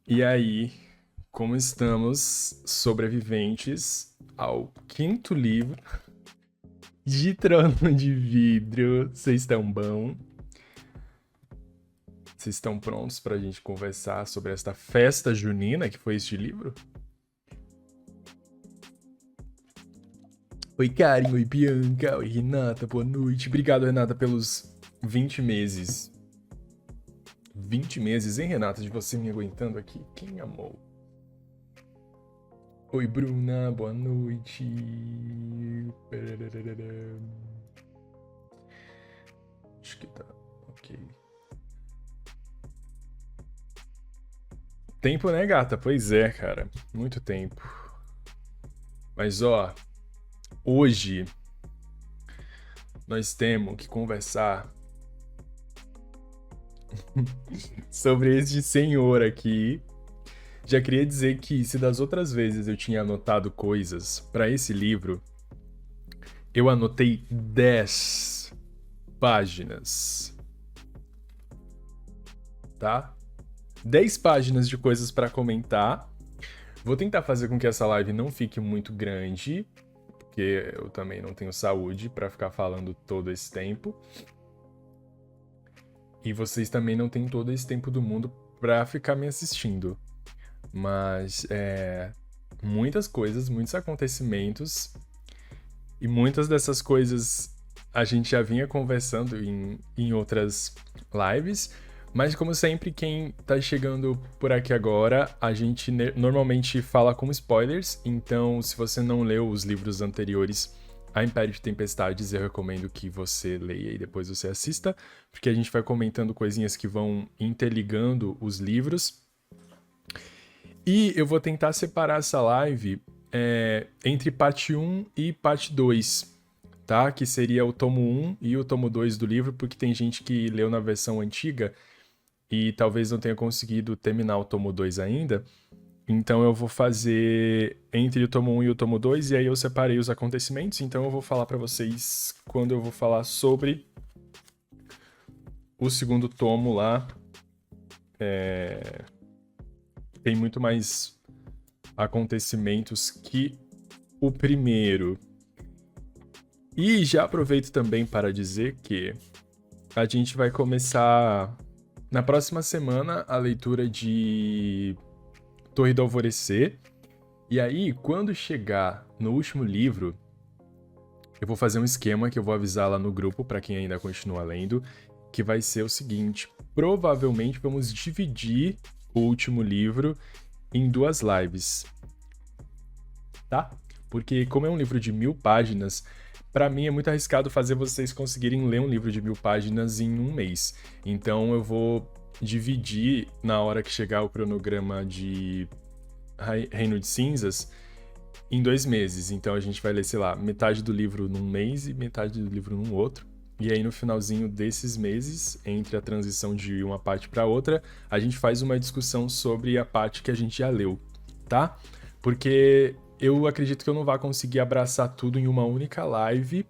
E aí, como estamos sobreviventes ao quinto livro de Trono de Vidro, vocês estão bom? Vocês estão prontos pra gente conversar sobre esta festa junina que foi este livro? Oi, Karen, oi, Bianca, oi, Renata, boa noite. Obrigado, Renata, pelos 20 meses. 20 meses, hein, Renata, de você me aguentando aqui? Quem amou? Oi, Bruna, boa noite. Acho que tá ok. Tempo, né, gata? Pois é, cara. Muito tempo. Mas, ó, hoje nós temos que conversar sobre este senhor aqui. Já queria dizer que se das outras vezes eu tinha anotado coisas para esse livro, eu anotei 10 páginas, tá? 10 páginas de coisas para comentar. Vou tentar fazer com que essa live não fique muito grande, porque eu também não tenho saúde para ficar falando todo esse tempo. E vocês também não têm todo esse tempo do mundo para ficar me assistindo. Mas muitas coisas, muitos acontecimentos, e muitas dessas coisas a gente já vinha conversando em outras lives. Mas como sempre, quem tá chegando por aqui agora, a gente normalmente fala com spoilers. Então, se você não leu os livros anteriores a Império de Tempestades, eu recomendo que você leia e depois você assista, porque a gente vai comentando coisinhas que vão interligando os livros. E eu vou tentar separar essa live entre parte 1 e parte 2, tá? Que seria o tomo 1 e o tomo 2 do livro, porque tem gente que leu na versão antiga e talvez não tenha conseguido terminar o tomo 2 ainda. Então eu vou fazer entre o tomo 1 e o tomo 2, e aí eu separei os acontecimentos, então eu vou falar pra vocês quando eu vou falar sobre o segundo tomo lá. Tem muito mais acontecimentos que o primeiro. E já aproveito também para dizer que a gente vai começar na próxima semana a leitura de Torre do Alvorecer. E aí, quando chegar no último livro, eu vou fazer um esquema que eu vou avisar lá no grupo para quem ainda continua lendo, que vai ser o seguinte: provavelmente vamos dividir o último livro em 2 lives, tá? Porque como é um livro de 1000 páginas, para mim é muito arriscado fazer vocês conseguirem ler um livro de 1000 páginas em um mês. Então eu vou dividir na hora que chegar o cronograma de Reino de Cinzas em 2 meses. Então a gente vai ler, sei lá, metade do livro num mês e metade do livro num outro. E aí no finalzinho desses meses, entre a transição de uma parte para outra, a gente faz uma discussão sobre a parte que a gente já leu, tá? Porque eu acredito que eu não vá conseguir abraçar tudo em uma única live,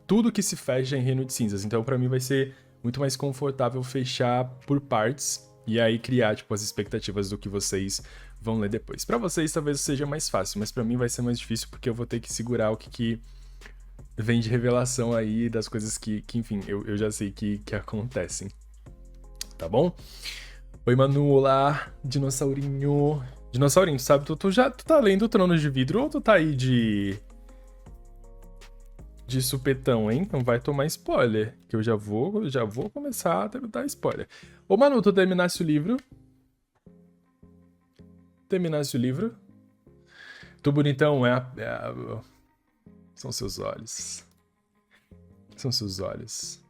tudo que se fecha em Reino de Cinzas. Então, pra mim, vai ser muito mais confortável fechar por partes e aí criar, tipo, as expectativas do que vocês vão ler depois. Pra vocês, talvez seja mais fácil, mas pra mim vai ser mais difícil porque eu vou ter que segurar o que vem de revelação aí das coisas que enfim, eu já sei que acontecem. Tá bom? Oi, Manu, olá, dinossaurinho. Dinossaurinho, sabe, tu tá lendo Tronos de Vidro ou tu tá aí de supetão, hein? Não vai tomar spoiler, que eu já vou começar a dar spoiler. Ô, Manu, tu terminasse o livro? Terminasse o livro? Tu bonitão, são seus olhos. São seus olhos.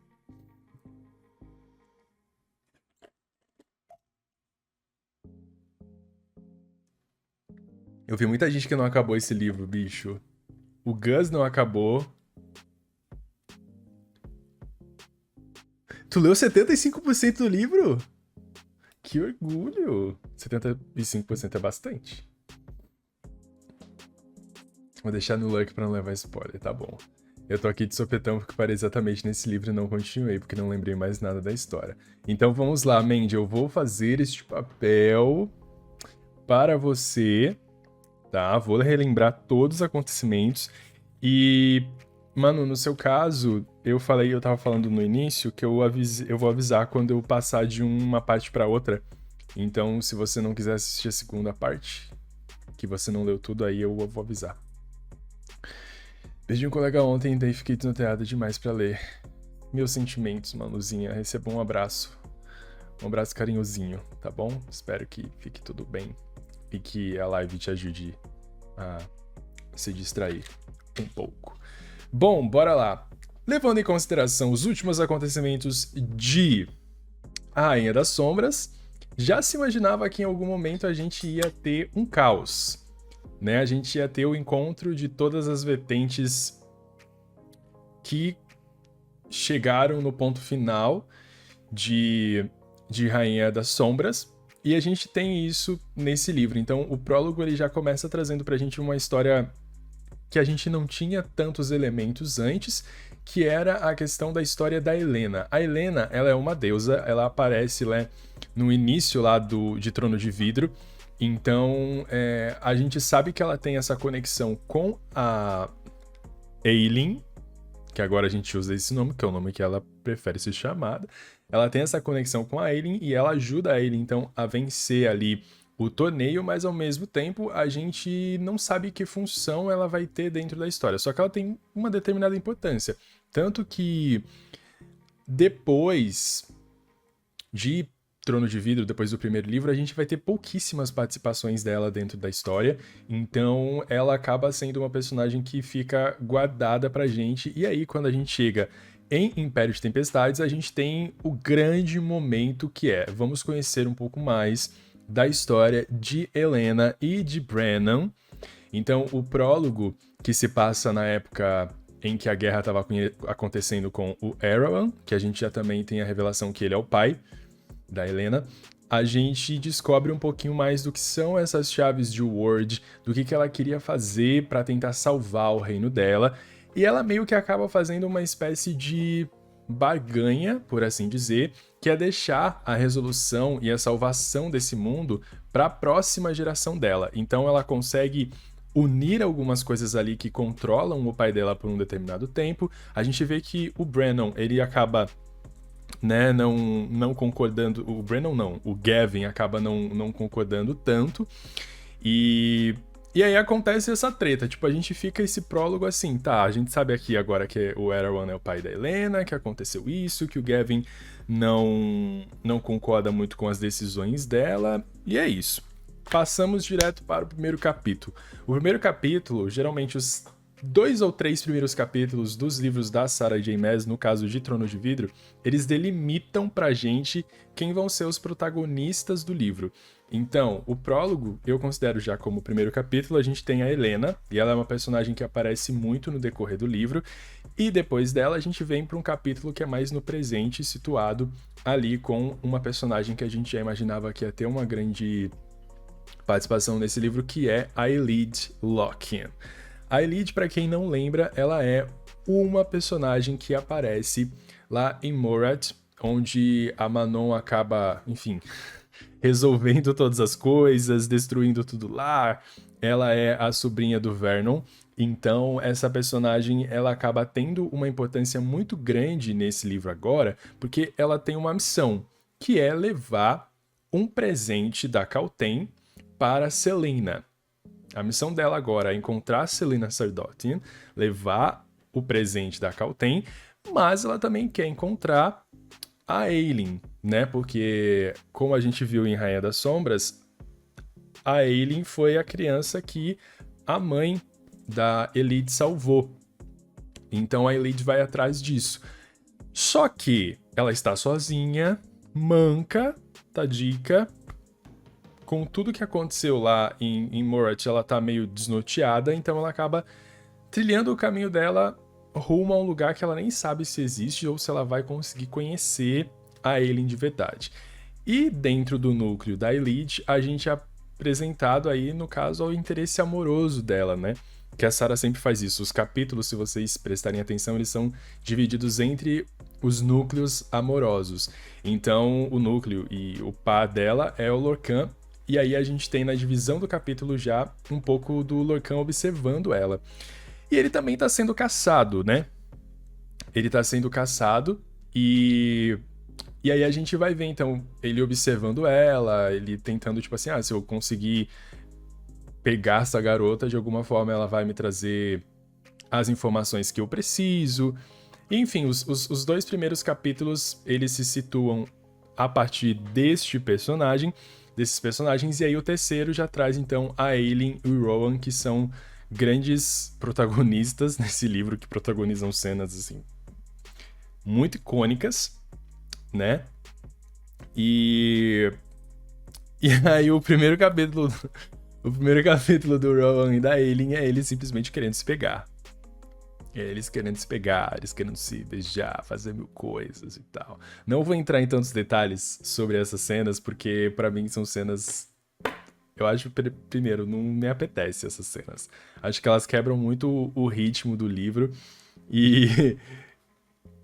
Eu vi muita gente que não acabou esse livro, bicho. O Gus não acabou. Tu leu 75% do livro? Que orgulho! 75% é bastante. Vou deixar no lurk pra não levar spoiler, tá bom. Eu tô aqui de sopetão porque parei exatamente nesse livro e não continuei, porque não lembrei mais nada da história. Então vamos lá, Mandy, eu vou fazer este papel para você, tá? Vou relembrar todos os acontecimentos e, mano, no seu caso, eu tava falando no início que eu vou avisar quando eu passar de uma parte pra outra. Então, se você não quiser assistir a segunda parte, que você não leu tudo, aí eu vou avisar. Perdi um colega ontem, daí fiquei desnorteado demais pra ler. Meus sentimentos, Manuzinha. Receba um abraço. Um abraço carinhosinho, tá bom? Espero que fique tudo bem e que a live te ajude a se distrair um pouco. Bom, bora lá. Levando em consideração os últimos acontecimentos de A Rainha das Sombras, já se imaginava que em algum momento a gente ia ter um caos, né? A gente ia ter o encontro de todas as vertentes que chegaram no ponto final de Rainha das Sombras, e a gente tem isso nesse livro. Então, o prólogo ele já começa trazendo pra gente uma história que a gente não tinha tantos elementos antes, que era a questão da história da Helena. A Helena, ela é uma deusa, ela aparece no início lá de Trono de Vidro, então a gente sabe que ela tem essa conexão com a Aelin, que agora a gente usa esse nome, que é o nome que ela prefere ser chamada. Ela tem essa conexão com a Aelin e ela ajuda a Aelin, então, a vencer ali o torneio, mas ao mesmo tempo a gente não sabe que função ela vai ter dentro da história. Só que ela tem uma determinada importância. Tanto que depois de Trono de Vidro, depois do primeiro livro, a gente vai ter pouquíssimas participações dela dentro da história, então ela acaba sendo uma personagem que fica guardada pra gente, e aí quando a gente chega em Império de Tempestades, a gente tem o grande momento que vamos conhecer um pouco mais da história de Helena e de Brennan. Então o prólogo, que se passa na época em que a guerra estava acontecendo com o Erawan, que a gente já também tem a revelação que ele é o pai da Helena, a gente descobre um pouquinho mais do que são essas chaves de Word, do que ela queria fazer para tentar salvar o reino dela, e ela meio que acaba fazendo uma espécie de barganha, por assim dizer, que é deixar a resolução e a salvação desse mundo para a próxima geração dela. Então ela consegue unir algumas coisas ali que controlam o pai dela por um determinado tempo. A gente vê que o Brennan, ele acaba não concordando, o Brennan não, o Gavin acaba não concordando tanto, e aí acontece essa treta, tipo, a gente fica esse prólogo assim, tá, a gente sabe aqui agora que o Erawan é o pai da Helena, que aconteceu isso, que o Gavin não concorda muito com as decisões dela, e é isso. Passamos direto para o primeiro capítulo. O primeiro capítulo, geralmente os 2 ou 3 primeiros capítulos dos livros da Sarah J. Maas, no caso de Trono de Vidro, eles delimitam pra gente quem vão ser os protagonistas do livro. Então, o prólogo eu considero já como o primeiro capítulo. A gente tem a Helena, e ela é uma personagem que aparece muito no decorrer do livro, e depois dela a gente vem para um capítulo que é mais no presente, situado ali com uma personagem que a gente já imaginava que ia ter uma grande participação nesse livro, que é a Elide Locken. A Elide, para quem não lembra, ela é uma personagem que aparece lá em Morat, onde a Manon acaba, enfim, resolvendo todas as coisas, destruindo tudo lá. Ela é a sobrinha do Vernon, então essa personagem ela acaba tendo uma importância muito grande nesse livro agora, porque ela tem uma missão, que é levar um presente da Kalten para Celaena. A missão dela agora é encontrar Celaena Sardothien, levar o presente da Kalten, mas ela também quer encontrar a Aelin, né? Porque, como a gente viu em Rainha das Sombras, a Aelin foi a criança que a mãe da Elide salvou. Então a Elide vai atrás disso. Só que ela está sozinha, manca, tadica. Com tudo que aconteceu lá em Morat, ela tá meio desnorteada, então ela acaba trilhando o caminho dela rumo a um lugar que ela nem sabe se existe ou se ela vai conseguir conhecer a Aelin de verdade. E dentro do núcleo da Elide, a gente é apresentado aí, no caso, ao interesse amoroso dela, né? que a Sarah sempre faz isso. Os capítulos, se vocês prestarem atenção, eles são divididos entre os núcleos amorosos. Então, o núcleo e o par dela é o Lorcan, e aí a gente tem na divisão do capítulo já um pouco do Lorcan observando ela. E ele também tá sendo caçado, né? Ele tá sendo caçado e aí a gente vai ver, então, ele observando ela, ele tentando, tipo assim, se eu conseguir pegar essa garota, de alguma forma ela vai me trazer as informações que eu preciso. Enfim, os dois primeiros capítulos, eles se situam a partir desses personagens, e aí o terceiro já traz, então, a Ailyn e o Rowan, que são grandes protagonistas nesse livro, que protagonizam cenas, assim, muito icônicas, né? E aí o primeiro capítulo do Rowan e da Ailyn é eles simplesmente querendo se pegar. Eles querendo se pegar, eles querendo se beijar, fazer mil coisas e tal. Não vou entrar em tantos detalhes sobre essas cenas, porque pra mim são cenas... Eu acho, primeiro, não me apetece essas cenas. Acho que elas quebram muito o ritmo do livro e...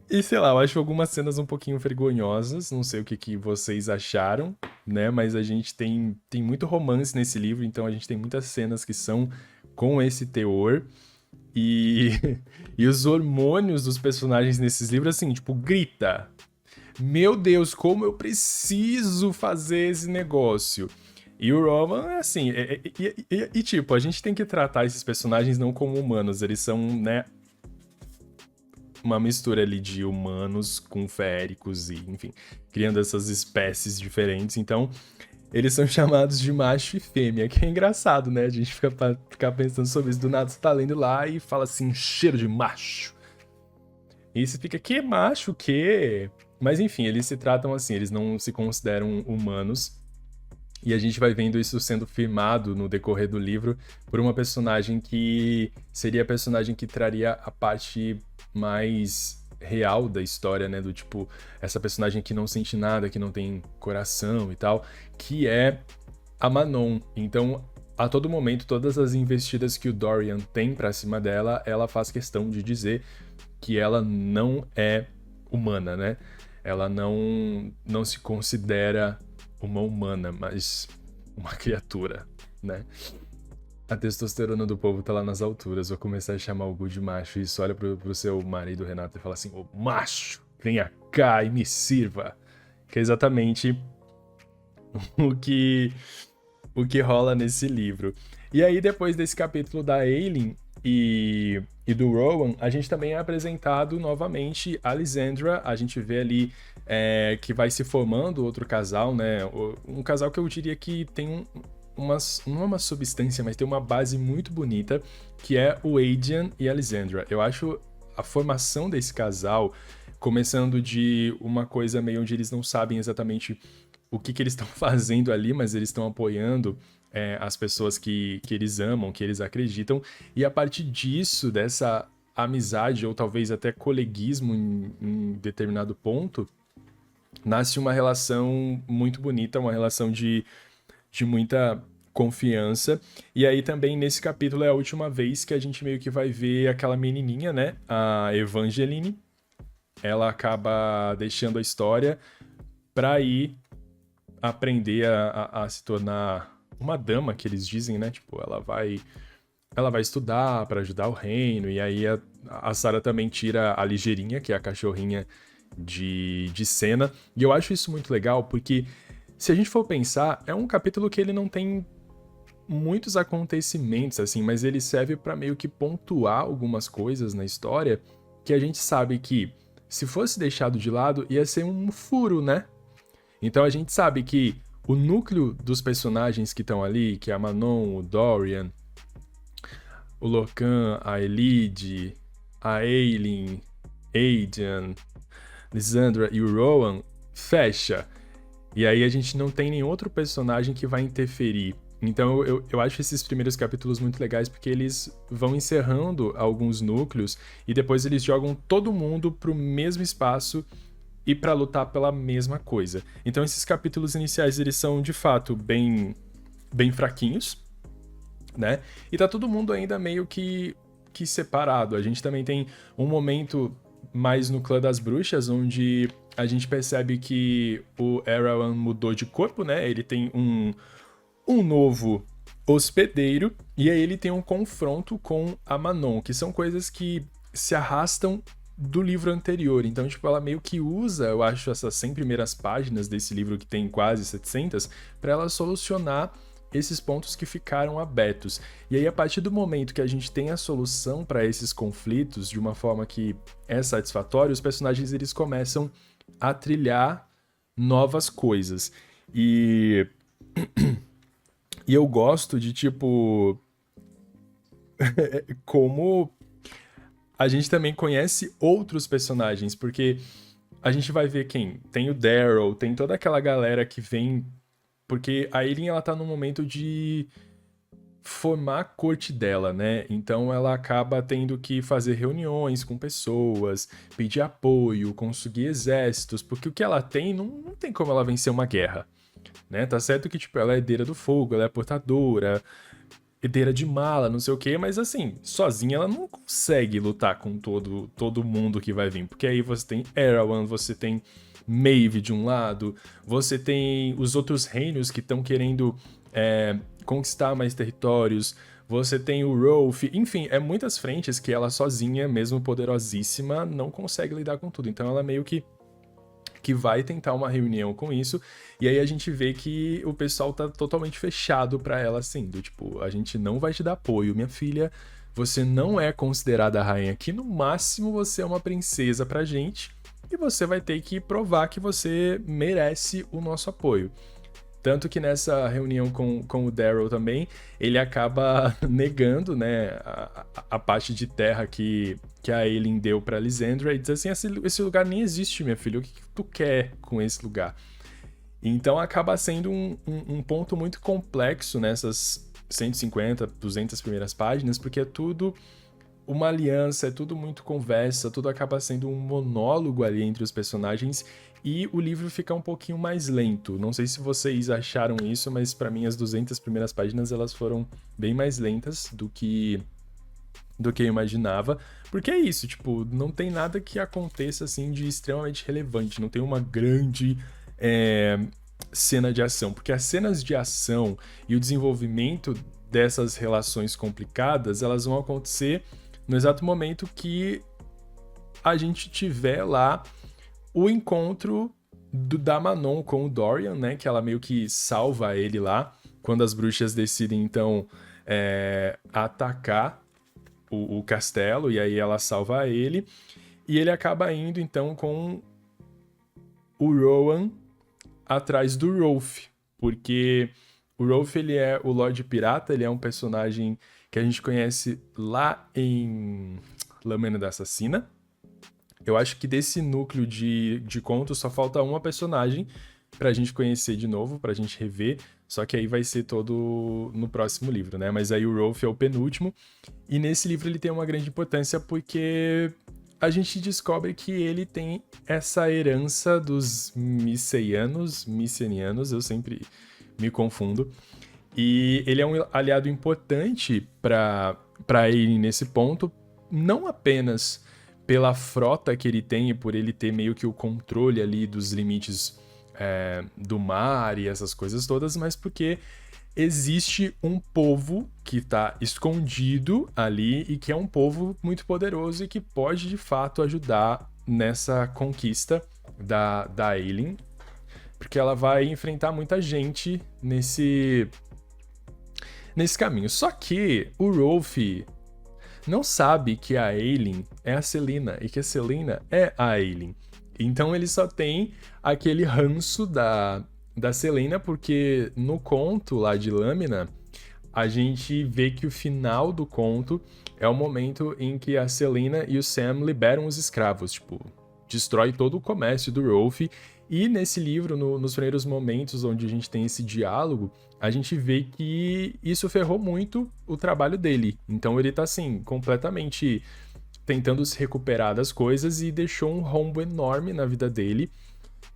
E sei lá, eu acho algumas cenas um pouquinho vergonhosas, não sei o que vocês acharam, né? Mas a gente tem muito romance nesse livro, então a gente tem muitas cenas que são com esse teor. E, e os hormônios dos personagens nesses livros, assim, tipo, grita. Meu Deus, como eu preciso fazer esse negócio. E o Roman, assim, tipo, a gente tem que tratar esses personagens não como humanos, eles são, né, uma mistura ali de humanos com féricos e, enfim, criando essas espécies diferentes. Então, eles são chamados de macho e fêmea, que é engraçado, né? A gente ficar pensando sobre isso. Do nada você tá lendo lá e fala assim, cheiro de macho. E você fica, que macho, que? Mas enfim, eles se tratam assim, eles não se consideram humanos. E a gente vai vendo isso sendo firmado no decorrer do livro por uma personagem que seria a personagem que traria a parte mais real da história, né? Do tipo, essa personagem que não sente nada, que não tem coração e tal, que é a Manon. Então, a todo momento, todas as investidas que o Dorian tem pra cima dela, ela faz questão de dizer que ela não é humana, né? Ela não se considera uma humana, mas uma criatura, né? A testosterona do povo tá lá nas alturas. Vou começar a chamar o Gu de macho. Isso, olha pro seu marido, Renato, e fala assim, ô macho, venha cá e me sirva. Que é exatamente o que rola nesse livro. E aí, depois desse capítulo da Ailyn e do Rowan, a gente também é apresentado novamente a Lysandra. A gente vê ali que vai se formando outro casal, né? Um casal que eu diria que tem não é uma substância, mas tem uma base muito bonita, que é o Aedion e a Lysandra. Eu acho a formação desse casal, começando de uma coisa meio onde eles não sabem exatamente o que eles estão fazendo ali, mas eles estão apoiando as pessoas que eles amam, que eles acreditam, e a partir disso, dessa amizade, ou talvez até coleguismo em determinado ponto, nasce uma relação muito bonita, uma relação de muita confiança. E aí também nesse capítulo é a última vez que a gente meio que vai ver aquela menininha, né, a Evangeline. Ela acaba deixando a história pra ir aprender a se tornar uma dama, que eles dizem, né? Tipo, ela vai estudar para ajudar o reino, e aí a Sarah também tira a Ligeirinha, que é a cachorrinha de cena. E eu acho isso muito legal, porque se a gente for pensar, é um capítulo que ele não tem muitos acontecimentos, assim, mas ele serve para meio que pontuar algumas coisas na história que a gente sabe que, se fosse deixado de lado, ia ser um furo, né? Então a gente sabe que o núcleo dos personagens que estão ali, que é a Manon, o Dorian, o Lorcan, a Elide, a Ailyn, Aedion, Lysandra e o Rowan, fecha. E aí a gente não tem nenhum outro personagem que vai interferir. Então eu acho esses primeiros capítulos muito legais, porque eles vão encerrando alguns núcleos e depois eles jogam todo mundo pro mesmo espaço e para lutar pela mesma coisa. Então esses capítulos iniciais, eles são de fato bem fraquinhos, né? E tá todo mundo ainda meio que separado. A gente também tem um momento mais no Clã das Bruxas, onde a gente percebe que o Erawan mudou de corpo, né? Ele tem um novo hospedeiro, e aí ele tem um confronto com a Manon, que são coisas que se arrastam do livro anterior. Então, tipo, ela meio que usa, eu acho, essas 100 primeiras páginas desse livro, que tem quase 700, para ela solucionar esses pontos que ficaram abertos. E aí, a partir do momento que a gente tem a solução para esses conflitos de uma forma que é satisfatória, os personagens eles começam a trilhar novas coisas. E eu gosto de, tipo, como a gente também conhece outros personagens, porque a gente vai ver quem? Tem o Daryl, tem toda aquela galera que vem... Porque a Aileen, ela tá num momento de formar a corte dela, né? Então ela acaba tendo que fazer reuniões com pessoas, pedir apoio, conseguir exércitos, porque o que ela tem, não tem como ela vencer uma guerra, né? Tá certo que, tipo, ela é herdeira do fogo, ela é portadora, herdeira de mala, não sei o quê, mas assim, sozinha ela não consegue lutar com todo mundo que vai vir, porque aí você tem Erawan, você tem Maeve de um lado, você tem os outros reinos que estão querendo conquistar mais territórios, você tem o Rolf, enfim, é muitas frentes que ela sozinha, mesmo poderosíssima, não consegue lidar com tudo. Então ela meio que vai tentar uma reunião com isso, e aí a gente vê que o pessoal tá totalmente fechado pra ela, assim, do tipo, a gente não vai te dar apoio, minha filha, você não é considerada a rainha aqui, no máximo você é uma princesa pra gente, e você vai ter que provar que você merece o nosso apoio. Tanto que nessa reunião com o Daryl também, ele acaba negando, né, a parte de terra que a Aileen deu pra Lysandra e diz assim, esse lugar nem existe, minha filha, o que tu quer com esse lugar? Então acaba sendo um ponto muito complexo nessas 150, 200 primeiras páginas, porque é tudo uma aliança, é tudo muito conversa, tudo acaba sendo um monólogo ali entre os personagens e o livro fica um pouquinho mais lento. Não sei se vocês acharam isso, mas pra mim as 200 primeiras páginas elas foram bem mais lentas do que eu imaginava, porque é isso, tipo, não tem nada que aconteça assim de extremamente relevante, não tem uma grande cena de ação, porque as cenas de ação e o desenvolvimento dessas relações complicadas, elas vão acontecer no exato momento que a gente tiver lá o encontro da Manon com o Dorian, né? Que ela meio que salva ele lá, quando as bruxas decidem, então, atacar o castelo, e aí ela salva ele, e ele acaba indo, então, com o Rowan atrás do Rolf, porque o Rolf, ele é o Lorde Pirata, ele é um personagem que a gente conhece lá em Lâmina da Assassina. Eu acho que desse núcleo de contos só falta uma personagem pra gente conhecer de novo, pra gente rever, só que aí vai ser todo no próximo livro, né? Mas aí o Rolf é o penúltimo, e nesse livro ele tem uma grande importância porque a gente descobre que ele tem essa herança dos micenianos, eu sempre me confundo, e ele é um aliado importante para ele nesse ponto, não apenas pela frota que ele tem e por ele ter meio que o controle ali dos limites do mar e essas coisas todas, mas porque existe um povo que está escondido ali e que é um povo muito poderoso e que pode de fato ajudar nessa conquista da Aileen, porque ela vai enfrentar muita gente nesse caminho. Só que o Rolf não sabe que a Aileen é a Celaena e que a Celaena é a Aileen. Então ele só tem aquele ranço da Celaena, porque no conto lá de Lâmina, a gente vê que o final do conto é o momento em que a Celaena e o Sam liberam os escravos, tipo, destrói todo o comércio do Rolf. E nesse livro, nos primeiros momentos onde a gente tem esse diálogo, a gente vê que isso ferrou muito o trabalho dele. Então ele tá, assim, completamente tentando se recuperar das coisas e deixou um rombo enorme na vida dele.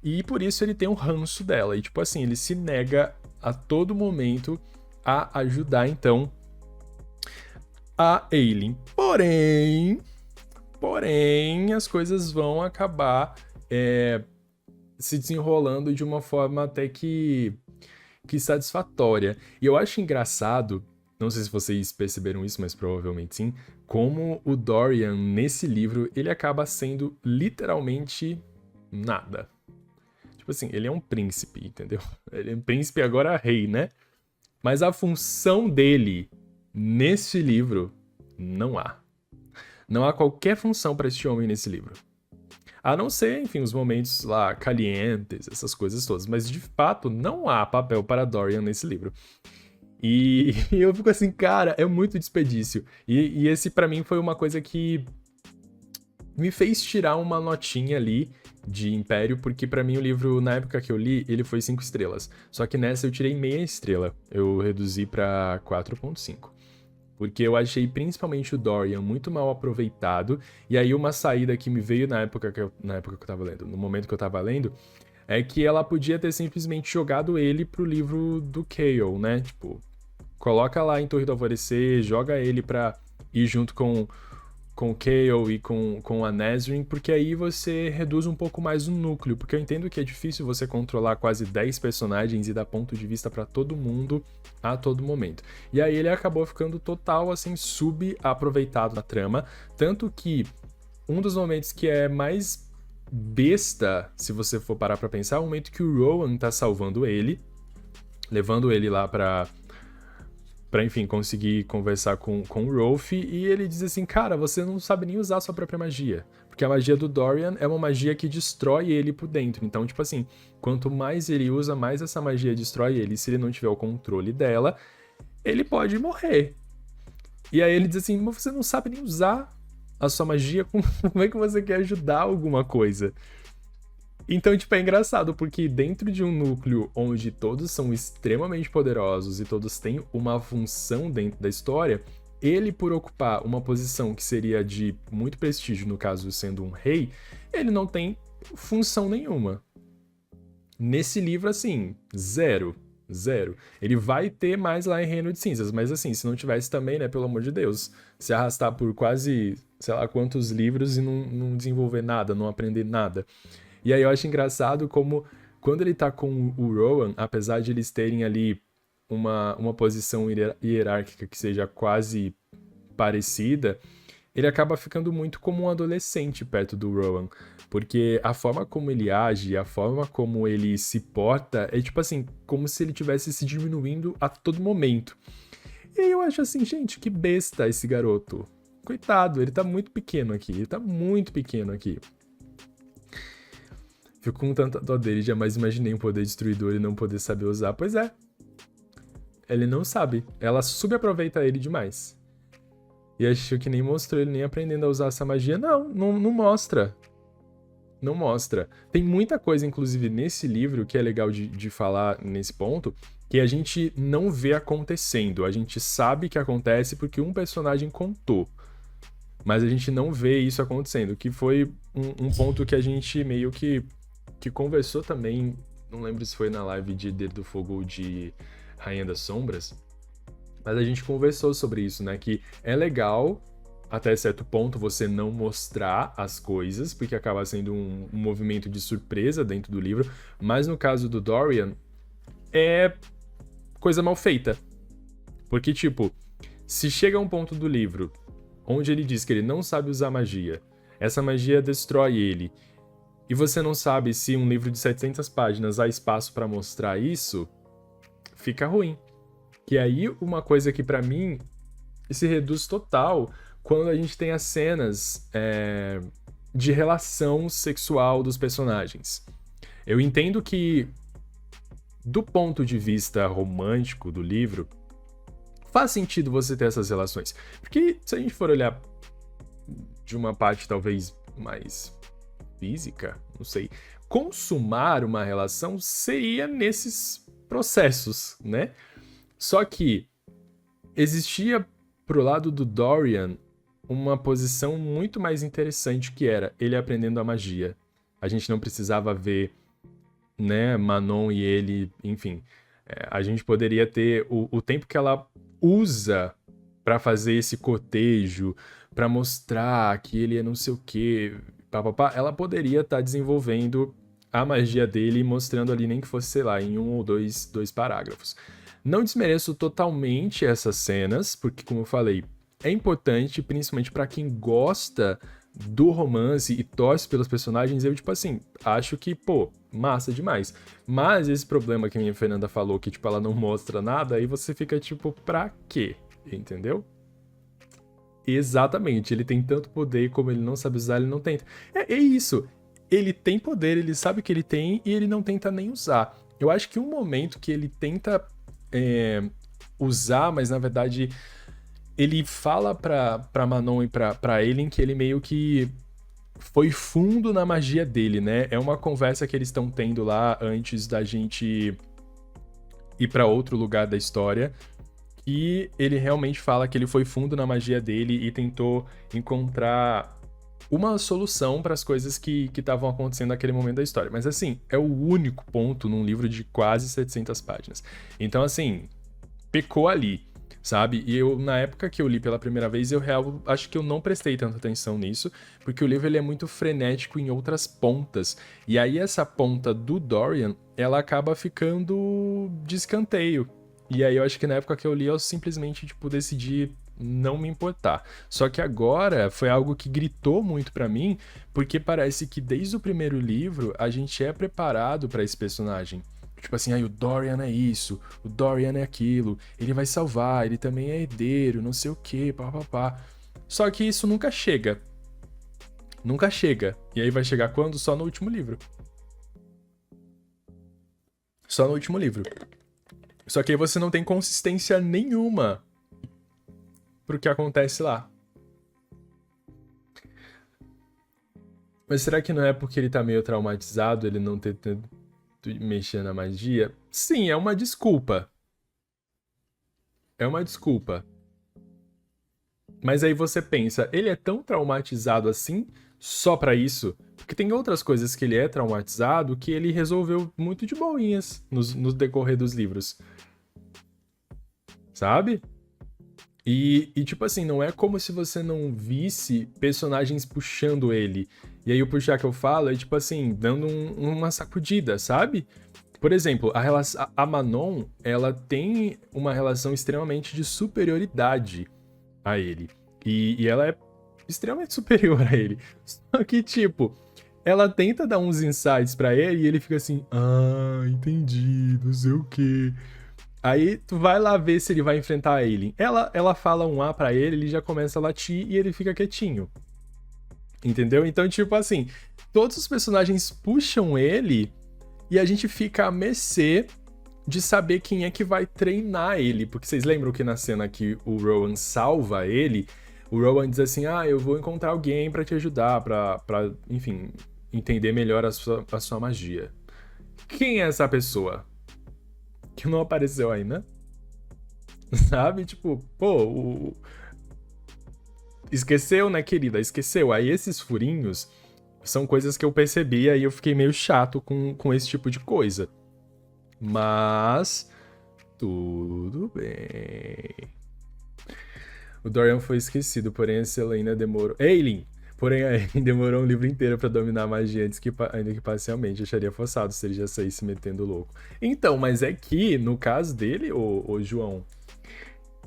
E por isso ele tem um ranço dela. E, tipo assim, ele se nega a todo momento a ajudar, então, a Aileen. Porém, as coisas vão acabar se desenrolando de uma forma até que satisfatória. E eu acho engraçado, não sei se vocês perceberam isso, mas provavelmente sim, como o Dorian, nesse livro, ele acaba sendo literalmente nada. Tipo assim, ele é um príncipe, entendeu? Ele é um príncipe agora rei, né? Mas a função dele nesse livro não há. Não há qualquer função para este homem nesse livro. A não ser, enfim, os momentos lá calientes, essas coisas todas. Mas de fato, não há papel para Dorian nesse livro. E eu fico assim, cara, é muito desperdício. E esse pra mim foi uma coisa que me fez tirar uma notinha ali de Império, porque pra mim o livro, na época que eu li, ele foi 5 estrelas. Só que nessa eu tirei meia estrela. Eu reduzi pra 4.5. Porque eu achei principalmente o Dorian muito mal aproveitado. E aí uma saída que me veio na época que eu tava lendo, no momento que eu tava lendo, é que ela podia ter simplesmente jogado ele pro livro do Chaol, né? Tipo, coloca lá em Torre do Alvorecer, joga ele pra ir junto com o Chaol e com a Nesryn, porque aí você reduz um pouco mais o núcleo, porque eu entendo que é difícil você controlar quase 10 personagens e dar ponto de vista pra todo mundo a todo momento. E aí ele acabou ficando total, assim, subaproveitado na trama, tanto que um dos momentos que é mais besta, se você for parar pra pensar, é o momento que o Rowan tá salvando ele, levando ele lá pra enfim, conseguir conversar com o Rolf, e ele diz assim, cara, você não sabe nem usar a sua própria magia. Porque a magia do Dorian é uma magia que destrói ele por dentro. Então, tipo assim, quanto mais ele usa, mais essa magia destrói ele. Se ele não tiver o controle dela, ele pode morrer. E aí ele diz assim, mas você não sabe nem usar a sua magia, como é que você quer ajudar alguma coisa? Então, tipo, é engraçado, porque dentro de um núcleo onde todos são extremamente poderosos e todos têm uma função dentro da história, ele, por ocupar uma posição que seria de muito prestígio, no caso sendo um rei, ele não tem função nenhuma. Nesse livro, assim, zero. Zero. Ele vai ter mais lá em Reino de Cinzas, mas assim, se não tivesse também, né, pelo amor de Deus, se arrastar por quase, sei lá quantos livros e não desenvolver nada, não aprender nada. E aí eu acho engraçado como, quando ele tá com o Rowan, apesar de eles terem ali uma posição hierárquica que seja quase parecida, ele acaba ficando muito como um adolescente perto do Rowan. Porque a forma como ele age, a forma como ele se porta, é tipo assim, como se ele tivesse se diminuindo a todo momento. E aí eu acho assim, gente, que besta esse garoto. Coitado, ele tá muito pequeno aqui, Fico com tanta dó dele, jamais imaginei um poder destruidor e não poder saber usar. Pois é. Ele não sabe. Ela subaproveita ele demais. E acho que nem mostrou ele nem aprendendo a usar essa magia. Não mostra. Não mostra. Tem muita coisa, inclusive, nesse livro que é legal de falar nesse ponto, que a gente não vê acontecendo. A gente sabe que acontece porque um personagem contou. Mas a gente não vê isso acontecendo, que foi um ponto que a gente meio que conversou também, não lembro se foi na live de Dedo do Fogo ou de Rainha das Sombras, mas a gente conversou sobre isso, né, que é legal, até certo ponto, você não mostrar as coisas, porque acaba sendo um movimento de surpresa dentro do livro, mas no caso do Dorian, é coisa mal feita. Porque, tipo, se chega a um ponto do livro onde ele diz que ele não sabe usar magia, essa magia destrói ele, e você não sabe se um livro de 700 páginas há espaço pra mostrar isso, fica ruim. Que aí uma coisa que pra mim se reduz total quando a gente tem as cenas de relação sexual dos personagens. Eu entendo que, do ponto de vista romântico do livro, faz sentido você ter essas relações. Porque se a gente for olhar de uma parte talvez mais física, não sei, consumar uma relação seria nesses processos, né? Só que existia pro lado do Dorian uma posição muito mais interessante, que era ele aprendendo a magia. A gente não precisava ver, né, Manon e ele, enfim. A gente poderia ter o tempo que ela usa pra fazer esse cotejo, pra mostrar que ele é não sei o quê, papapá, ela poderia estar desenvolvendo a magia dele e mostrando ali, nem que fosse, sei lá, em um ou dois parágrafos. Não desmereço totalmente essas cenas, porque, como eu falei, é importante, principalmente pra quem gosta do romance e torce pelos personagens. Eu, tipo assim, acho que, pô, massa demais. Mas esse problema que a minha Fernanda falou, que, tipo, ela não mostra nada, aí você fica, tipo, pra quê? Entendeu? Exatamente, ele tem tanto poder, como ele não sabe usar, ele não tenta. É isso. Ele tem poder, ele sabe que ele tem e ele não tenta nem usar. Eu acho que um momento que ele tenta usar, mas na verdade ele fala pra Manon e pra Ellen que ele meio que foi fundo na magia dele, né? É uma conversa que eles estão tendo lá antes da gente ir pra outro lugar da história. E ele realmente fala que ele foi fundo na magia dele e tentou encontrar uma solução para as coisas que estavam acontecendo naquele momento da história. Mas assim, é o único ponto num livro de quase 700 páginas. Então assim, pecou ali, sabe? E eu, na época que eu li pela primeira vez, eu real acho que eu não prestei tanta atenção nisso, porque o livro ele é muito frenético em outras pontas. E aí essa ponta do Dorian, ela acaba ficando de escanteio. E aí eu acho que na época que eu li, eu simplesmente, tipo, decidi não me importar. Só que agora foi algo que gritou muito pra mim, porque parece que desde o primeiro livro a gente é preparado pra esse personagem. Tipo assim, aí o Dorian é isso, o Dorian é aquilo, ele vai salvar, ele também é herdeiro, não sei o que, papapá. Só que isso nunca chega. Nunca chega. E aí vai chegar quando? Só no último livro. Só no último livro. Só que aí você não tem consistência nenhuma pro que acontece lá. Mas será que não é porque ele tá meio traumatizado, ele não ter mexer na magia? Sim, é uma desculpa. É uma desculpa. Mas aí você pensa, ele é tão traumatizado assim só pra isso? Porque tem outras coisas que ele é traumatizado que ele resolveu muito de boinhas no decorrer dos livros. Sabe? E, tipo assim, não é como se você não visse personagens puxando ele. E aí o puxar que eu falo é, tipo assim, dando uma sacudida, sabe? Por exemplo, a Manon, ela tem uma relação extremamente de superioridade a ele. E ela é extremamente superior a ele. Só que, tipo, ela tenta dar uns insights pra ele e ele fica assim, ah, entendi, não sei o quê. Aí tu vai lá ver se ele vai enfrentar a Aileen. Ela fala um A pra ele, ele já começa a latir e ele fica quietinho. Entendeu? Então, tipo assim, todos os personagens puxam ele e a gente fica à mercê de saber quem é que vai treinar ele. Porque vocês lembram que na cena que o Rowan salva ele, o Rowan diz assim, ah, eu vou encontrar alguém pra te ajudar, pra enfim, entender melhor a sua magia. Quem é essa pessoa? Que não apareceu ainda? Sabe? Tipo, pô, esqueceu, né, querida? Esqueceu. Aí esses furinhos são coisas que eu percebi, aí eu fiquei meio chato com esse tipo de coisa. Mas tudo bem. O Dorian foi esquecido, porém a Selena demorou. Aileen! Porém, a Aileen demorou um livro inteiro pra dominar a magia antes que, ainda que parcialmente. Acharia forçado se ele já saísse metendo louco. Então, mas é que, no caso dele, o João,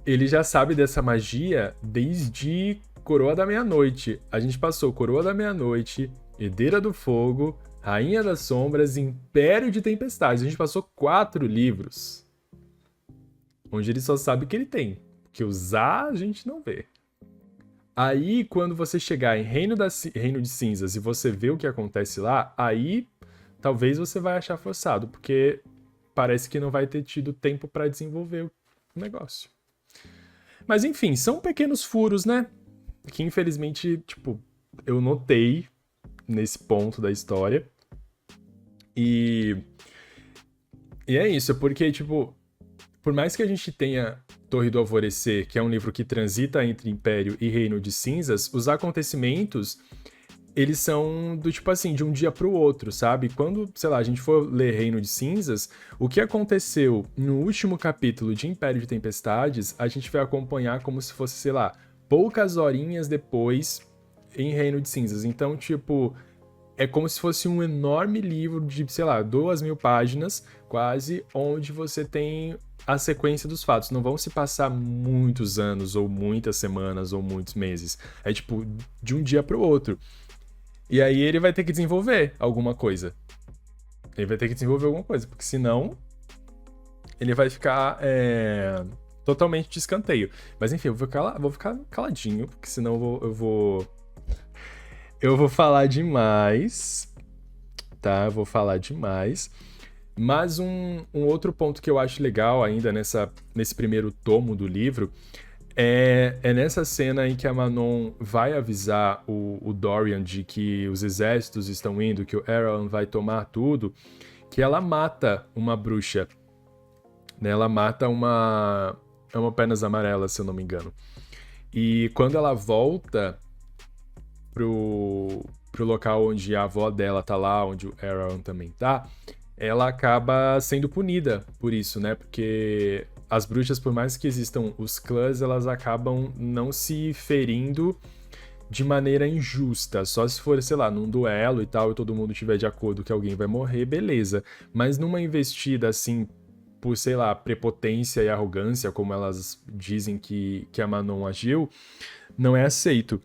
ele já sabe dessa magia desde Coroa da Meia-Noite. A gente passou Coroa da Meia-Noite, Herdeira do Fogo, Rainha das Sombras, Império de Tempestades. A gente passou 4 livros. Onde ele só sabe que ele tem. Que usar a gente não vê. Aí, quando você chegar em Reino de Cinzas e você vê o que acontece lá, aí talvez você vai achar forçado, porque parece que não vai ter tido tempo pra desenvolver o negócio. Mas enfim, são pequenos furos, né? Que infelizmente, tipo, eu notei nesse ponto da história. E é isso, porque, tipo, por mais que a gente tenha Torre do Alvorecer, que é um livro que transita entre Império e Reino de Cinzas, os acontecimentos, eles são do tipo assim, de um dia pro outro, sabe? Quando, sei lá, a gente for ler Reino de Cinzas, o que aconteceu no último capítulo de Império de Tempestades, a gente vai acompanhar como se fosse, sei lá, poucas horinhas depois em Reino de Cinzas. Então, tipo, é como se fosse um enorme livro de, sei lá, 2.000 páginas, quase, onde você tem a sequência dos fatos. Não vão se passar muitos anos, ou muitas semanas, ou muitos meses. É tipo, de um dia pro outro. E aí ele vai ter que desenvolver alguma coisa. Ele vai ter que desenvolver alguma coisa, porque senão ele vai ficar totalmente de escanteio. Mas enfim, eu vou ficar caladinho, porque senão eu vou falar demais, tá? Eu vou falar demais. Mas um outro ponto que eu acho legal ainda nesse primeiro tomo do livro é nessa cena em que a Manon vai avisar o Dorian de que os exércitos estão indo, que o Erawan vai tomar tudo, que ela mata uma bruxa. Né? Ela mata uma Penas Amarela, se eu não me engano. E quando ela volta pro local onde a avó dela tá lá, onde o Erawan também tá, ela acaba sendo punida por isso, né? Porque as bruxas, por mais que existam os clãs, elas acabam não se ferindo de maneira injusta. Só se for, sei lá, num duelo e tal, e todo mundo tiver de acordo que alguém vai morrer, beleza. Mas numa investida assim, por, sei lá, prepotência e arrogância, como elas dizem que a Manon agiu, não é aceito.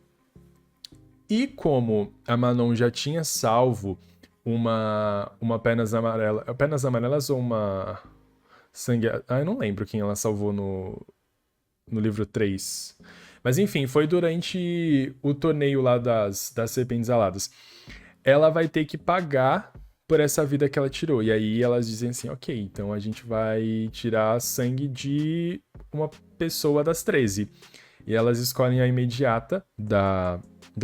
E como a Manon já tinha salvo uma Penas Amarelas... Penas Amarelas ou uma... Sangue... eu não lembro quem ela salvou no livro 3. Mas enfim, foi durante o torneio lá das Serpentes Aladas. Ela vai ter que pagar por essa vida que ela tirou. E aí elas dizem assim, ok, então a gente vai tirar sangue de uma pessoa das 13. E elas escolhem a imediata da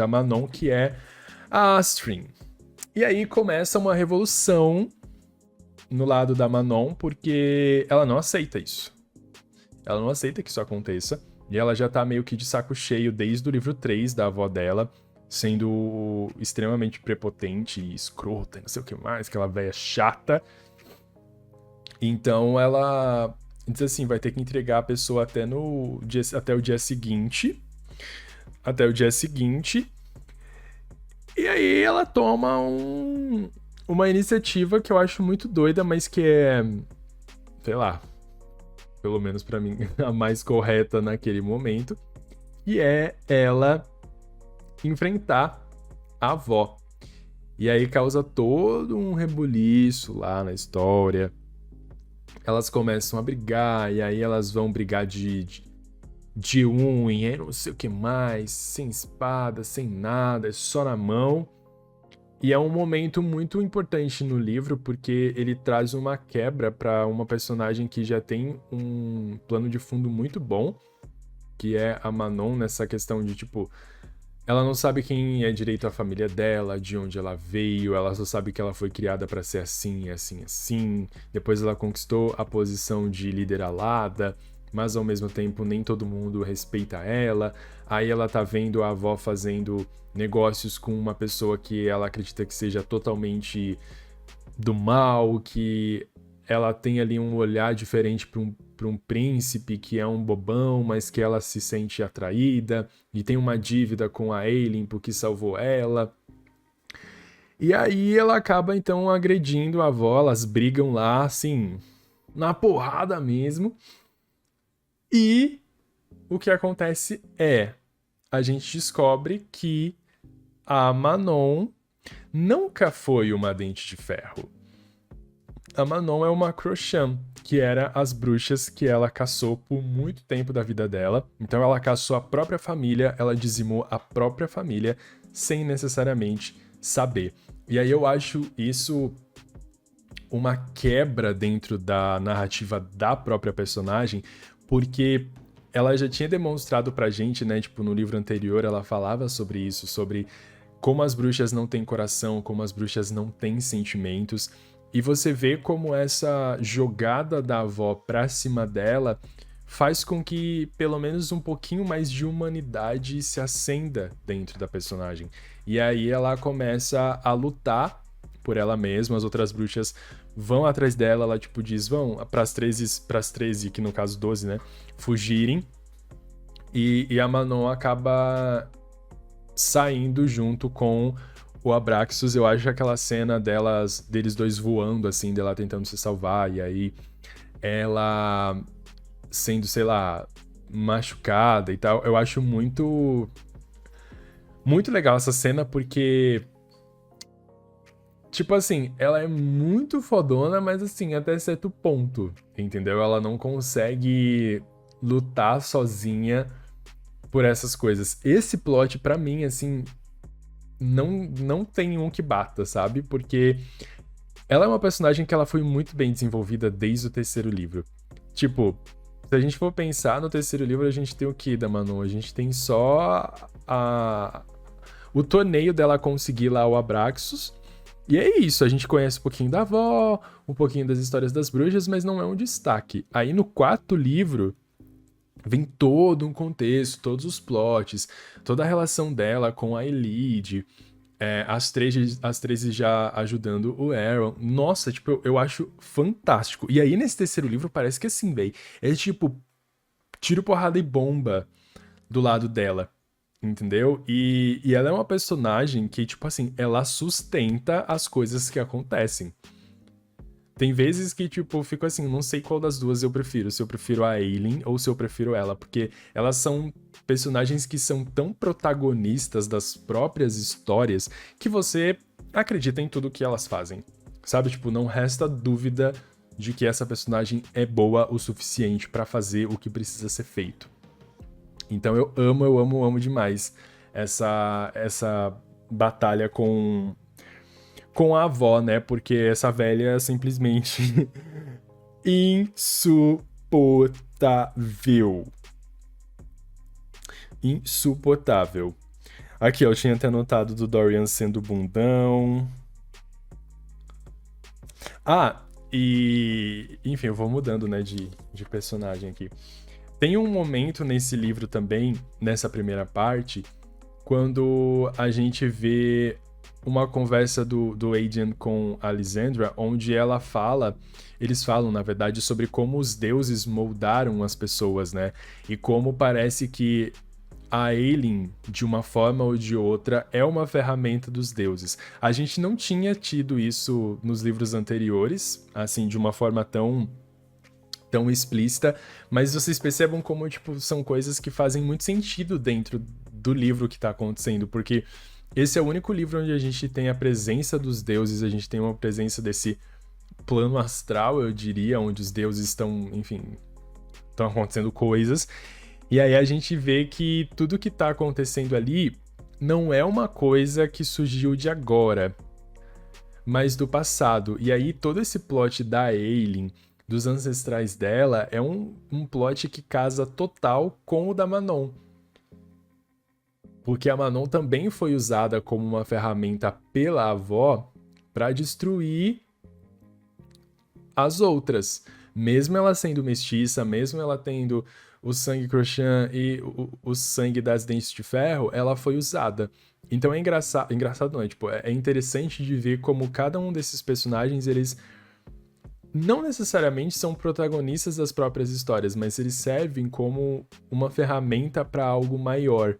Manon, que é a Astrid. E aí começa uma revolução no lado da Manon, porque ela não aceita isso. Ela não aceita que isso aconteça. E ela já tá meio que de saco cheio desde o livro 3 da avó dela, sendo extremamente prepotente e escrota, não sei o que mais, aquela velha chata. Então ela diz assim, vai ter que entregar a pessoa até o dia seguinte. Até o dia seguinte. E aí ela toma uma iniciativa que eu acho muito doida, mas que é, sei lá, pelo menos pra mim, a mais correta naquele momento, que é ela enfrentar a avó. E aí causa todo um rebuliço lá na história. Elas começam a brigar, e aí elas vão brigar de unha, não sei o que mais, sem espada, sem nada, é só na mão. E é um momento muito importante no livro, porque ele traz uma quebra para uma personagem que já tem um plano de fundo muito bom, que é a Manon, nessa questão de, tipo, ela não sabe quem é direito a família dela, de onde ela veio, ela só sabe que ela foi criada para ser assim, assim, assim. Depois ela conquistou a posição de líder alada, mas ao mesmo tempo nem todo mundo respeita ela. Aí ela tá vendo a avó fazendo negócios com uma pessoa que ela acredita que seja totalmente do mal, que ela tem ali um olhar diferente para um príncipe que é um bobão, mas que ela se sente atraída, e tem uma dívida com a Aelin porque salvou ela. E aí ela acaba então agredindo a avó, elas brigam lá, assim, na porrada mesmo. E o que acontece é, a gente descobre que a Manon nunca foi uma Dente de Ferro. A Manon é uma Crochan, que era as bruxas que ela caçou por muito tempo da vida dela. Então ela caçou a própria família, ela dizimou a própria família, sem necessariamente saber. E aí eu acho isso uma quebra dentro da narrativa da própria personagem, porque ela já tinha demonstrado pra gente, né, tipo, no livro anterior ela falava sobre isso, sobre como as bruxas não têm coração, como as bruxas não têm sentimentos, e você vê como essa jogada da avó pra cima dela faz com que pelo menos um pouquinho mais de humanidade se acenda dentro da personagem. E aí ela começa a lutar por ela mesma, as outras bruxas vão atrás dela, ela tipo diz, vão pras 13, que no caso 12, né, fugirem, e a Manon acaba saindo junto com o Abraxos. Eu acho aquela cena deles dois voando, assim, dela tentando se salvar, e aí ela sendo, sei lá, machucada e tal. Eu acho muito legal essa cena, porque tipo assim, ela é muito fodona, mas assim, até certo ponto, entendeu? Ela não consegue lutar sozinha por essas coisas. Esse plot, pra mim, assim, não tem um que bata, sabe? Porque ela é uma personagem que ela foi muito bem desenvolvida desde o terceiro livro. Tipo, se a gente for pensar no terceiro livro, a gente tem o que da Manon? A gente tem só o torneio dela conseguir lá o Abraxos. E é isso, a gente conhece um pouquinho da avó, um pouquinho das histórias das bruxas, mas não é um destaque. Aí no quarto livro vem todo um contexto, todos os plots, toda a relação dela com a Elide, as 13 já ajudando o Aaron. Nossa, tipo, eu acho fantástico. E aí nesse terceiro livro parece que assim, véi, é tipo tiro, porrada e bomba do lado dela. Entendeu? E ela é uma personagem que, tipo assim, ela sustenta as coisas que acontecem. Tem vezes que, tipo, eu fico assim, não sei qual das duas eu prefiro. Se eu prefiro a Aileen ou se eu prefiro ela. Porque elas são personagens que são tão protagonistas das próprias histórias que você acredita em tudo que elas fazem. Sabe? Tipo, não resta dúvida de que essa personagem é boa o suficiente pra fazer o que precisa ser feito. Então eu amo demais essa batalha com a avó, né? Porque essa velha é simplesmente insuportável. Insuportável. Aqui, eu tinha até anotado do Dorian sendo bundão. Ah, e... Enfim, eu vou mudando, né, de personagem aqui. Tem um momento nesse livro também, nessa primeira parte, quando a gente vê uma conversa do Adrian com a Lysandra, onde eles falam, na verdade, sobre como os deuses moldaram as pessoas, né? E como parece que a Aileen, de uma forma ou de outra, é uma ferramenta dos deuses. A gente não tinha tido isso nos livros anteriores, assim, de uma forma tão explícita, mas vocês percebam como, tipo, são coisas que fazem muito sentido dentro do livro que tá acontecendo, porque esse é o único livro onde a gente tem a presença dos deuses, a gente tem uma presença desse plano astral, eu diria, onde os deuses estão, enfim, estão acontecendo coisas, e aí a gente vê que tudo que tá acontecendo ali não é uma coisa que surgiu de agora, mas do passado. E aí todo esse plot da Aileen, dos ancestrais dela, é um plot que casa total com o da Manon. Porque a Manon também foi usada como uma ferramenta pela avó para destruir as outras. Mesmo ela sendo mestiça, mesmo ela tendo o sangue Crochan e o sangue das Dentes de Ferro, ela foi usada. Então é engraçado não, tipo, é interessante de ver como cada um desses personagens, eles não necessariamente são protagonistas das próprias histórias, mas eles servem como uma ferramenta para algo maior.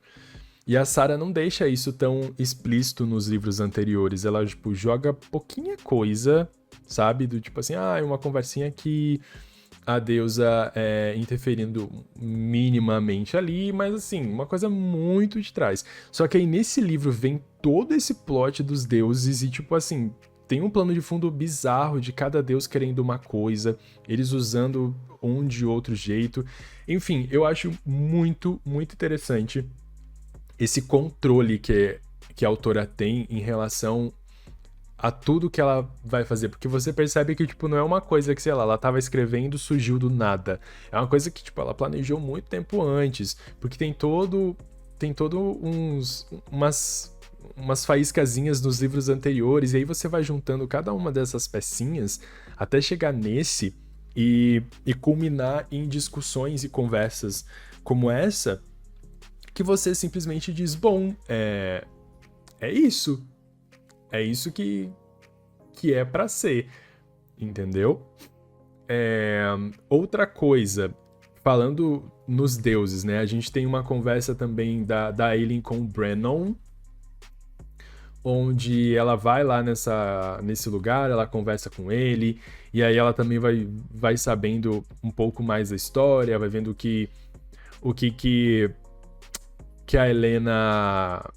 E a Sarah não deixa isso tão explícito nos livros anteriores. Ela, tipo, joga pouquinha coisa, sabe? Do tipo assim, uma conversinha aqui, a deusa interferindo minimamente ali, mas assim, uma coisa muito de trás. Só que aí nesse livro vem todo esse plot dos deuses e, tipo assim, tem um plano de fundo bizarro de cada deus querendo uma coisa, eles usando um de outro jeito. Enfim, eu acho muito interessante esse controle que a autora tem em relação a tudo que ela vai fazer, porque você percebe que, tipo, não é uma coisa que, sei lá, ela tava escrevendo, surgiu do nada. É uma coisa que, tipo, ela planejou muito tempo antes, porque tem umas faíscazinhas nos livros anteriores, e aí você vai juntando cada uma dessas pecinhas até chegar nesse, e culminar em discussões e conversas como essa, que você simplesmente diz, bom, é isso. É isso que é pra ser, entendeu? Outra coisa, falando nos deuses, né? A gente tem uma conversa também da Ailyn com o Brennon, onde ela vai lá nesse lugar, ela conversa com ele, e aí ela também vai sabendo um pouco mais da história, vai vendo o que a Helena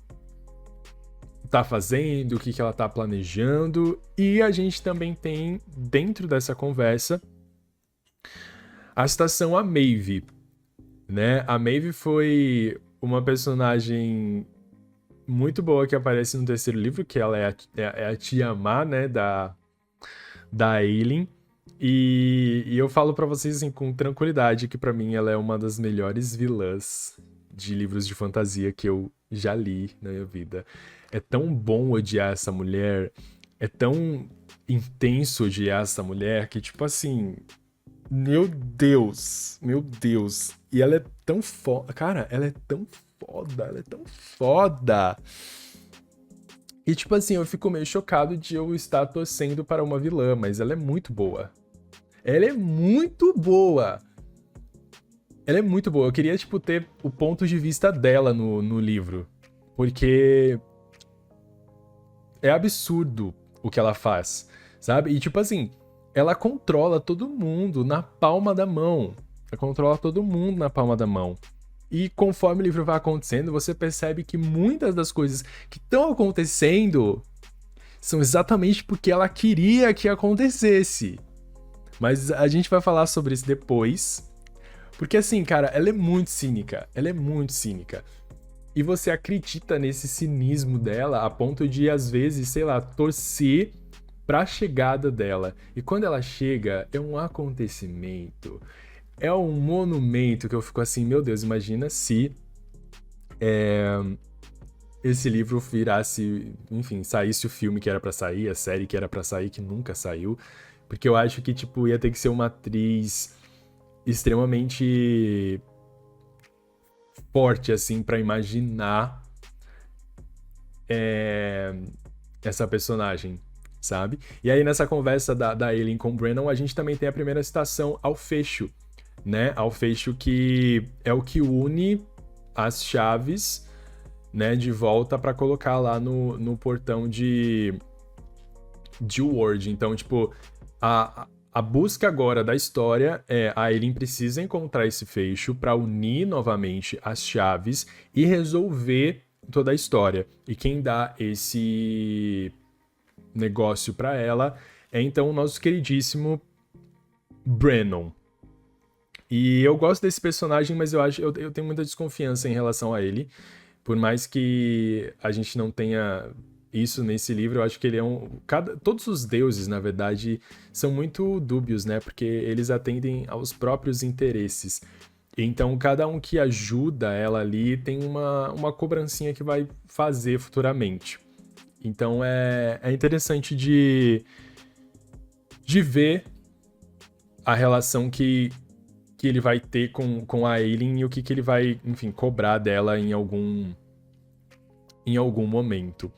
tá fazendo, o que ela tá planejando, e a gente também tem, dentro dessa conversa, a citação a Maeve, né? A Maeve foi uma personagem muito boa que aparece no terceiro livro, que ela é a tia má, né, da Ailyn. E eu falo pra vocês assim, com tranquilidade que pra mim ela é uma das melhores vilãs de livros de fantasia que eu já li na minha vida. É tão bom odiar essa mulher, é tão intenso odiar essa mulher que, tipo assim, meu Deus, meu Deus. E ela é tão foda, cara, ela é tão foda. E tipo assim, eu fico meio chocado de eu estar torcendo para uma vilã, mas ela é muito boa. Ela é muito boa. Ela é muito boa. Eu queria, tipo, ter o ponto de vista dela no livro. Porque é absurdo o que ela faz, sabe? E tipo assim, ela controla todo mundo na palma da mão. Ela controla todo mundo na palma da mão. E conforme o livro vai acontecendo, você percebe que muitas das coisas que estão acontecendo são exatamente porque ela queria que acontecesse. Mas a gente vai falar sobre isso depois. Porque assim, cara, ela é muito cínica. Ela é muito cínica. E você acredita nesse cinismo dela a ponto de, às vezes, sei lá, torcer pra chegada dela. E quando ela chega, é um acontecimento. É um monumento que eu fico assim, meu Deus, imagina se esse livro virasse, enfim, saísse o filme que era pra sair, a série que era pra sair, que nunca saiu. Porque eu acho que, tipo, ia ter que ser uma atriz extremamente forte, assim, pra imaginar essa personagem, sabe? E aí, nessa conversa da Ailyn com o Brennan, a gente também tem a primeira citação ao fecho, né? Ao fecho que é o que une as chaves, né, de volta pra colocar lá no portão de Ward. Então, tipo, a busca agora da história é a Ailyn precisa encontrar esse fecho pra unir novamente as chaves e resolver toda a história. E quem dá esse negócio pra ela é então o nosso queridíssimo Brennan. E eu gosto desse personagem, mas eu tenho muita desconfiança em relação a ele. Por mais que a gente não tenha isso nesse livro, eu acho que ele é todos os deuses, na verdade, são muito dúbios, né? Porque eles atendem aos próprios interesses. Então, cada um que ajuda ela ali tem uma cobrancinha que vai fazer futuramente. Então, é interessante de ver a relação que ele vai ter com a Ailyn e o que ele vai, enfim, cobrar dela em algum momento.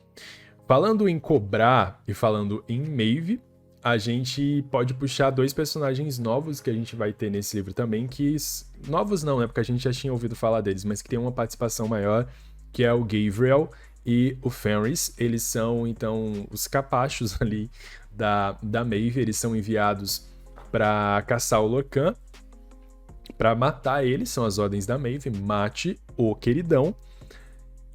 Falando em cobrar e falando em Maeve, a gente pode puxar dois personagens novos que a gente vai ter nesse livro também, que... Novos não, né? Porque a gente já tinha ouvido falar deles, mas que tem uma participação maior, que é o Gavriel e o Fenris. Eles são, então, os capachos ali da Maeve. Eles são enviados para caçar o Lorcan, para matar ele, são as ordens da Maeve, mate o queridão.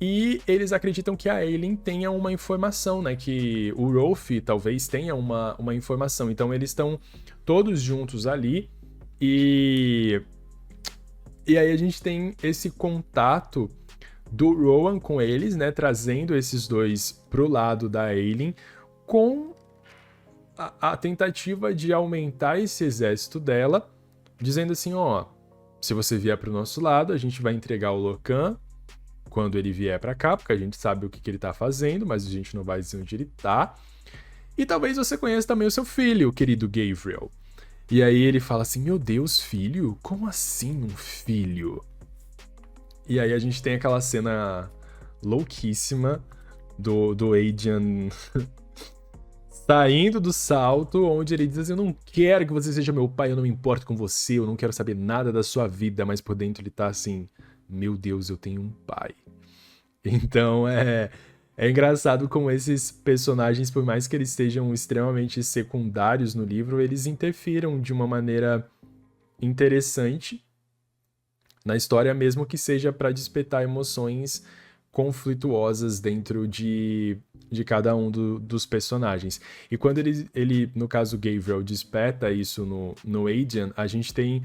E eles acreditam que a Ailyn tenha uma informação, né? Que o Rolf talvez tenha uma informação. Então eles estão todos juntos ali. E aí a gente tem esse contato do Rowan com eles, né? Trazendo esses dois pro lado da Ailyn, com a tentativa de aumentar esse exército dela, dizendo assim, ó, se você vier pro nosso lado, a gente vai entregar o Lorcan quando ele vier pra cá, porque a gente sabe o que ele tá fazendo, mas a gente não vai dizer onde ele tá. E talvez você conheça também o seu filho, o querido Gavriel. E aí ele fala assim, meu Deus, filho? Como assim um filho? E aí a gente tem aquela cena louquíssima do Adrian saindo do salto, onde ele diz assim, eu não quero que você seja meu pai, eu não me importo com você, eu não quero saber nada da sua vida, mas por dentro ele tá assim, meu Deus, eu tenho um pai. Então é engraçado como esses personagens, por mais que eles estejam extremamente secundários no livro, eles interfiram de uma maneira interessante na história, mesmo que seja para despertar emoções conflituosas dentro de cada um dos personagens. E quando ele, no caso Gabriel, desperta isso no Adrian, a gente tem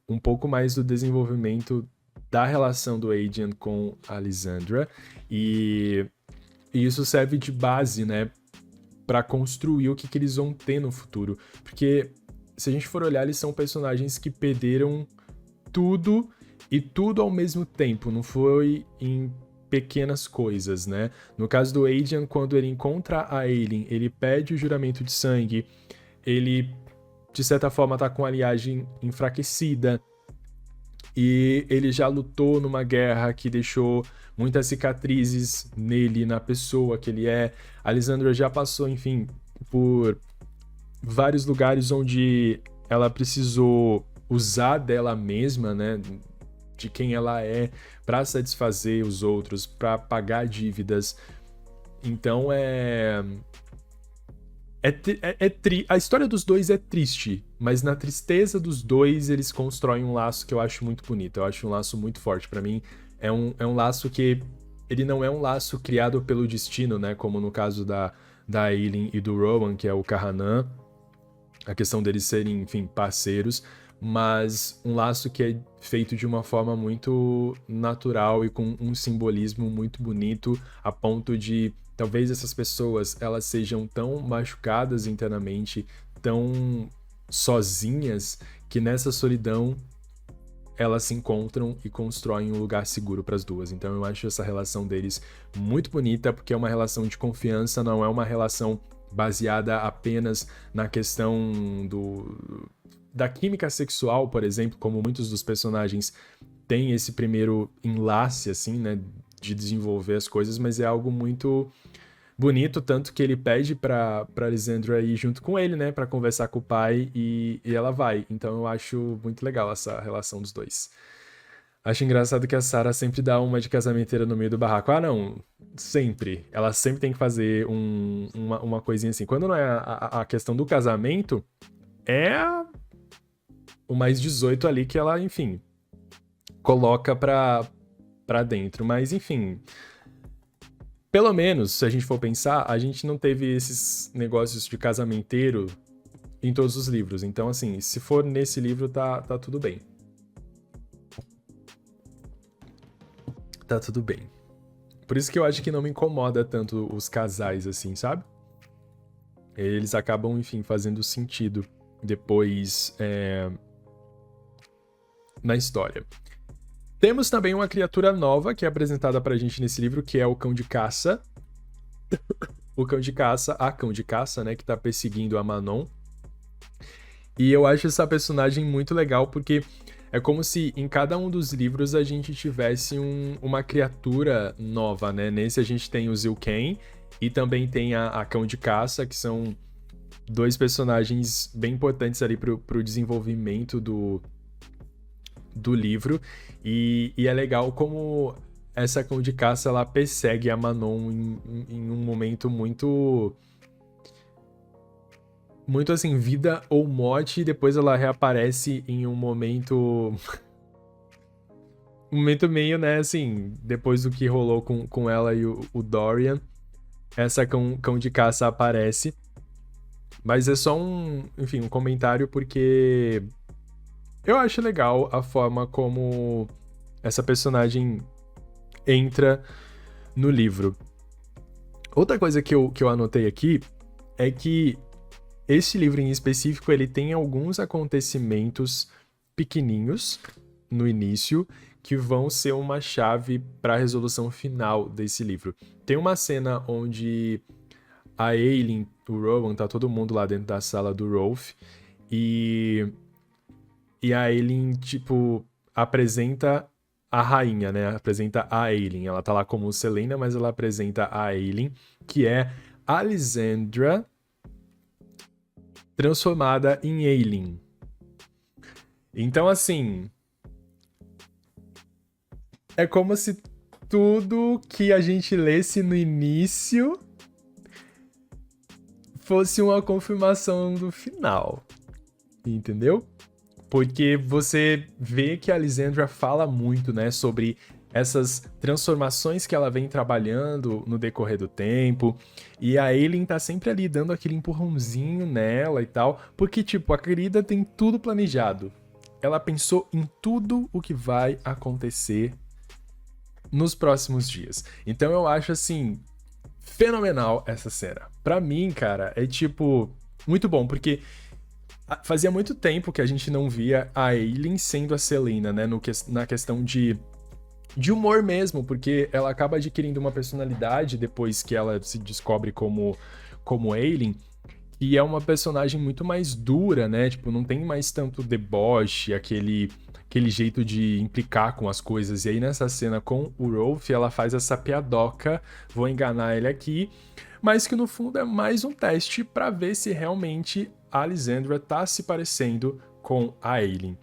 um pouco mais do desenvolvimento da relação do Adrian com a Lysandra, e isso serve de base, né, para construir o que eles vão ter no futuro. Porque se a gente for olhar, eles são personagens que perderam tudo e tudo ao mesmo tempo, não foi em pequenas coisas, né? No caso do Adrian, quando ele encontra a Aileen, ele pede o juramento de sangue, ele, de certa forma, tá com a linhagem enfraquecida, e ele já lutou numa guerra que deixou muitas cicatrizes nele, na pessoa que ele é. A Lysandra já passou, enfim, por vários lugares onde ela precisou usar dela mesma, né, de quem ela é, para satisfazer os outros, para pagar dívidas. Então a história dos dois é triste, mas na tristeza dos dois eles constroem um laço que eu acho muito bonito. Eu acho um laço muito forte. Para mim é um laço que ele não é um laço criado pelo destino, né, como no caso da Aileen e do Rowan, que é o Kahanan, a questão deles serem, enfim, parceiros, mas um laço que é feito de uma forma muito natural e com um simbolismo muito bonito, a ponto de talvez essas pessoas elas sejam tão machucadas internamente, tão sozinhas, que nessa solidão elas se encontram e constroem um lugar seguro para as duas. Então eu acho essa relação deles muito bonita, porque é uma relação de confiança, não é uma relação baseada apenas na questão da química sexual, por exemplo, como muitos dos personagens têm esse primeiro enlace, assim, né, de desenvolver as coisas, mas é algo muito bonito, tanto que ele pede pra Lysandra ir junto com ele, né, pra conversar com o pai, e ela vai. Então eu acho muito legal essa relação dos dois. Acho engraçado que a Sarah sempre dá uma de casamenteira no meio do barraco. Ah, não. Sempre. Ela sempre tem que fazer uma coisinha assim. Quando não é a questão do casamento, é o mais 18 ali que ela, enfim, coloca pra dentro. Mas, enfim. Pelo menos, se a gente for pensar, a gente não teve esses negócios de casamenteiro em todos os livros. Então, assim, se for nesse livro, tá tudo bem. Tá tudo bem. Por isso que eu acho que não me incomoda tanto os casais, assim, sabe? Eles acabam, enfim, fazendo sentido depois na história. Temos também uma criatura nova que é apresentada pra gente nesse livro, que é o Cão de Caça. O Cão de Caça, a Cão de Caça, né, que tá perseguindo a Manon. E eu acho essa personagem muito legal, porque é como se em cada um dos livros a gente tivesse uma criatura nova, né? Nesse a gente tem o Zilken e também tem a Cão de Caça, que são dois personagens bem importantes ali pro desenvolvimento do livro. E é legal como essa Cão de Caça ela persegue a Manon em um momento muito assim, vida ou morte, e depois ela reaparece em um momento meio, né, assim, depois do que rolou com ela e o Dorian, essa cão de caça aparece. Mas é só enfim, um comentário, porque eu acho legal a forma como essa personagem entra no livro. Outra coisa que eu anotei aqui é que esse livro em específico, ele tem alguns acontecimentos pequenininhos no início que vão ser uma chave para a resolução final desse livro. Tem uma cena onde a Aileen, o Rowan, tá todo mundo lá dentro da sala do Rolf, E a Aileen, tipo, apresenta a rainha, né? Apresenta a Aileen. Ela tá lá como Selena, mas ela apresenta a Aileen, que é Alessandra transformada em Aileen. Então, assim, é como se tudo que a gente lesse no início fosse uma confirmação do final. Entendeu? Porque você vê que a Alessandra fala muito, né, sobre essas transformações que ela vem trabalhando no decorrer do tempo. E a Aileen tá sempre ali dando aquele empurrãozinho nela e tal. Porque, tipo, a querida tem tudo planejado. Ela pensou em tudo o que vai acontecer nos próximos dias. Então eu acho, assim, fenomenal essa cena. Pra mim, cara, é tipo, muito bom, porque fazia muito tempo que a gente não via a Aileen sendo a Selena, né? Na questão de humor mesmo, porque ela acaba adquirindo uma personalidade depois que ela se descobre como Aileen, e é uma personagem muito mais dura, né? Tipo, não tem mais tanto deboche, aquele jeito de implicar com as coisas. E aí nessa cena com o Rolf, ela faz essa piadoca, vou enganar ele aqui, mas que no fundo é mais um teste pra ver se realmente a Alessandra tá se parecendo com a Aileen.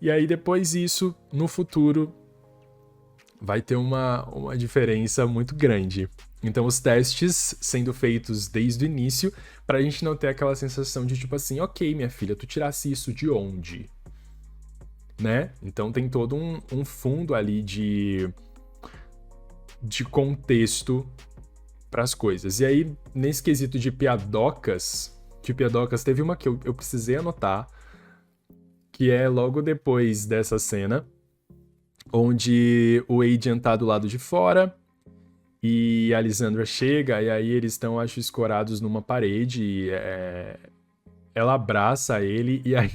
E aí depois isso, no futuro, vai ter uma diferença muito grande. Então os testes sendo feitos desde o início, pra gente não ter aquela sensação de tipo assim, ok, minha filha, tu tirasse isso de onde? Né? Então tem todo um fundo ali de contexto pras coisas. E aí, nesse quesito de piadocas, teve uma que eu precisei anotar, que é logo depois dessa cena, onde o Adrian tá do lado de fora e a Alessandra chega, e aí eles estão, acho, escorados numa parede, e ela abraça ele, e aí...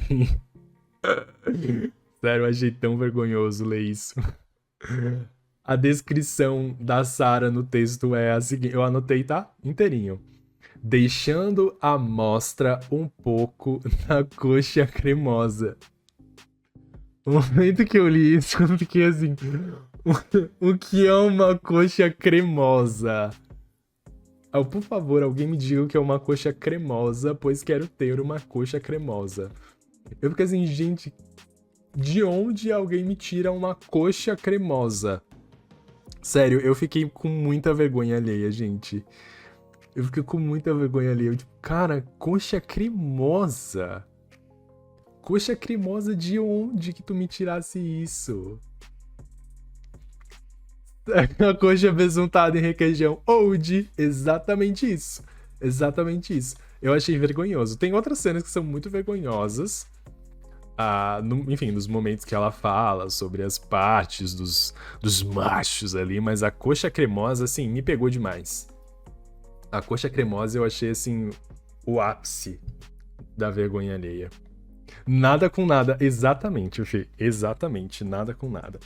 Sério, eu achei tão vergonhoso ler isso. A descrição da Sarah no texto é a seguinte, eu anotei, tá? Inteirinho. Deixando à mostra um pouco da coxa cremosa. No momento que eu li isso, eu fiquei assim... O que é uma coxa cremosa? Por favor, alguém me diga o que é uma coxa cremosa, pois quero ter uma coxa cremosa. Eu fiquei assim, gente, de onde alguém me tira uma coxa cremosa? Sério, eu fiquei com muita vergonha alheia, gente. Eu fiquei com muita vergonha alheia. Eu, tipo, cara, coxa cremosa? Coxa cremosa de onde que tu me tirasse isso? A coxa besuntada em requeijão. Old. Exatamente isso. Exatamente isso. Eu achei vergonhoso. Tem outras cenas que são muito vergonhosas. Enfim, nos momentos que ela fala sobre as partes dos machos ali, mas a coxa cremosa, assim, me pegou demais. A coxa cremosa eu achei, assim, o ápice da vergonha alheia. Nada com nada, exatamente, Fê. Exatamente, nada com nada.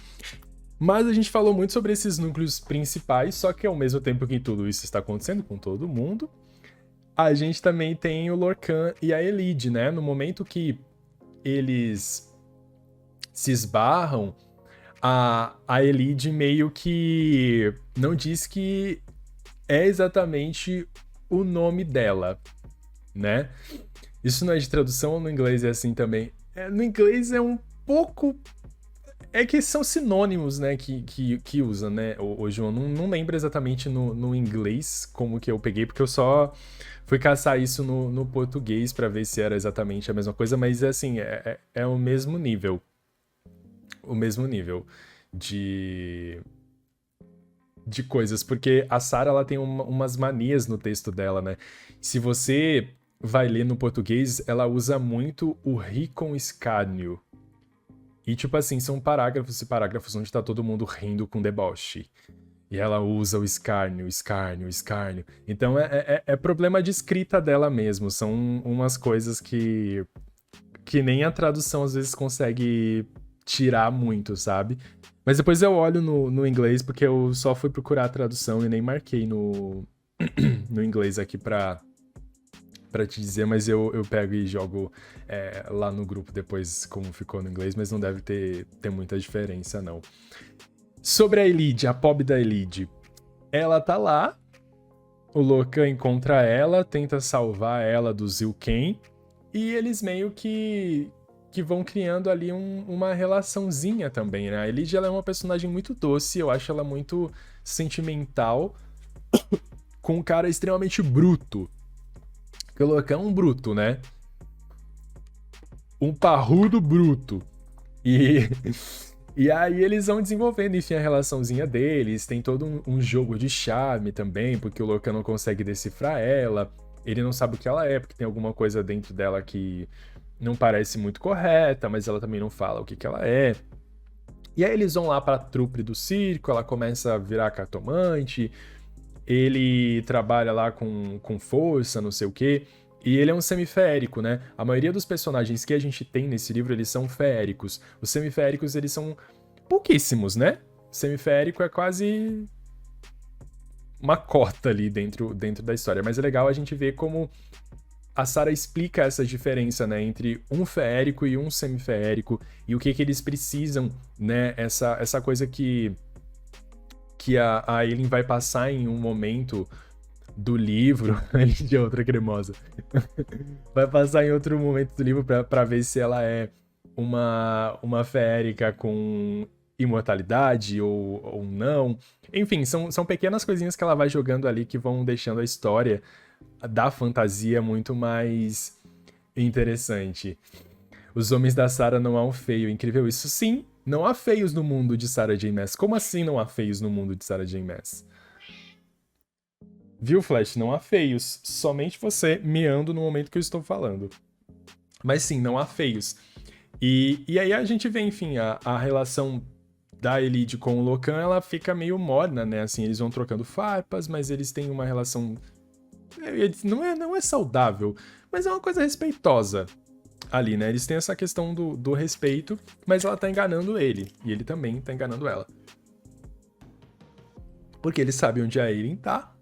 Mas a gente falou muito sobre esses núcleos principais, só que ao mesmo tempo que tudo isso está acontecendo com todo mundo, a gente também tem o Lorcan e a Elide, né? No momento que eles se esbarram, a Elide meio que não diz que é exatamente o nome dela, né? Isso não é de tradução ou no inglês é assim também? No inglês é um pouco... É que são sinônimos, né, que usa, né, o João. Não lembro exatamente no inglês como que eu peguei, porque eu só fui caçar isso no português pra ver se era exatamente a mesma coisa, mas assim, é o mesmo nível. O mesmo nível de coisas, porque a Sarah, ela tem umas manias no texto dela, né? Se você vai ler no português, ela usa muito o ri com escárnio. E, tipo assim, são parágrafos e parágrafos onde tá todo mundo rindo com deboche. E ela usa o escárnio, escárnio, escárnio. Então é problema de escrita dela mesmo. São umas coisas que nem a tradução às vezes consegue tirar muito, sabe? Mas depois eu olho no inglês, porque eu só fui procurar a tradução e nem marquei no inglês aqui pra pra te dizer, mas eu pego e jogo lá no grupo depois como ficou no inglês, mas não deve ter muita diferença, não. Sobre a Elide, a Pob da Elide. Ela tá lá, o Locan encontra ela, tenta salvar ela do Zilken, e eles meio que vão criando ali uma relaçãozinha também, né? A Elide, ela é uma personagem muito doce, eu acho ela muito sentimental, com um cara extremamente bruto. Porque o Locan é um bruto, né? Um parrudo bruto. E, e aí eles vão desenvolvendo, enfim, a relaçãozinha deles. Tem todo um jogo de charme também, porque o Locan não consegue decifrar ela. Ele não sabe o que ela é, porque tem alguma coisa dentro dela que não parece muito correta, mas ela também não fala o que ela é. E aí eles vão lá pra trupe do circo, ela começa a virar cartomante, ele trabalha lá com força, não sei o quê. E ele é um semiférico, né? A maioria dos personagens que a gente tem nesse livro, eles são feéricos. Os semiféricos, eles são pouquíssimos, né? O semiférico é quase uma cota ali dentro da história. Mas é legal a gente ver como a Sarah explica essa diferença, né? Entre um feérico e um semiférico. E o que eles precisam, né? Essa coisa que a Aileen vai passar em um momento do livro, de outra cremosa, vai passar em outro momento do livro pra ver se ela é uma feérica com imortalidade ou não. Enfim, são pequenas coisinhas que ela vai jogando ali que vão deixando a história da fantasia muito mais interessante. Os homens da Sarah não há um feio, incrível isso. Sim, não há feios no mundo de Sarah J. Maas. Como assim não há feios no mundo de Sarah J. Maas? Viu, Flash? Não há feios. Somente você meando no momento que eu estou falando. Mas sim, não há feios. E aí a gente vê, enfim, a relação da Elide com o Locan, ela fica meio morna, né? Assim, eles vão trocando farpas, mas eles têm uma relação... Não é saudável, mas é uma coisa respeitosa ali, né? Eles têm essa questão do respeito, mas ela tá enganando ele. E ele também tá enganando ela. Porque ele sabe onde a Aileen tá.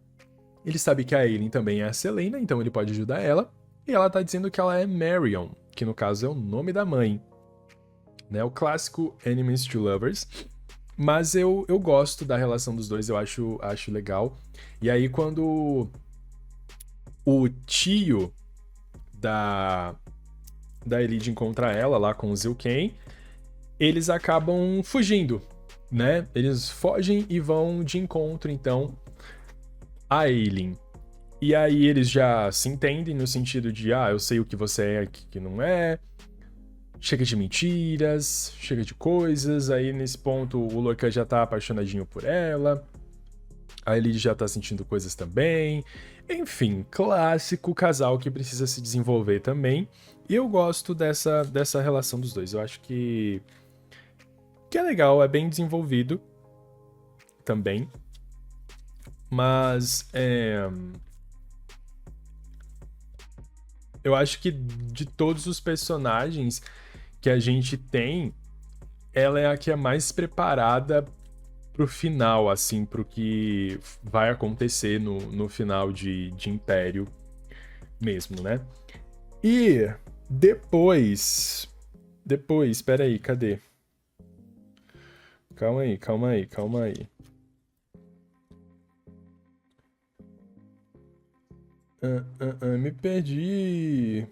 Ele sabe que a Aileen também é a Selena, então ele pode ajudar ela. E ela tá dizendo que ela é Marion, que no caso é o nome da mãe. Né? O clássico Enemies to Lovers. Mas eu gosto da relação dos dois, eu acho legal. E aí quando o tio da Elide encontra ela lá com o Zilken, eles acabam fugindo, né? Eles fogem e vão de encontro, então, a Aileen. E aí eles já se entendem no sentido de, eu sei o que você é e o que não é. Chega de mentiras, chega de coisas. Aí nesse ponto o Locan já tá apaixonadinho por ela. A Elide já tá sentindo coisas também. Enfim, clássico casal que precisa se desenvolver também. E eu gosto dessa relação dos dois. Eu acho que é legal, é bem desenvolvido também. Mas eu acho que de todos os personagens que a gente tem, ela é a que é mais preparada pro final, assim, pro que vai acontecer no final de Império mesmo, né? E depois, peraí, cadê? Calma aí. Me perdi.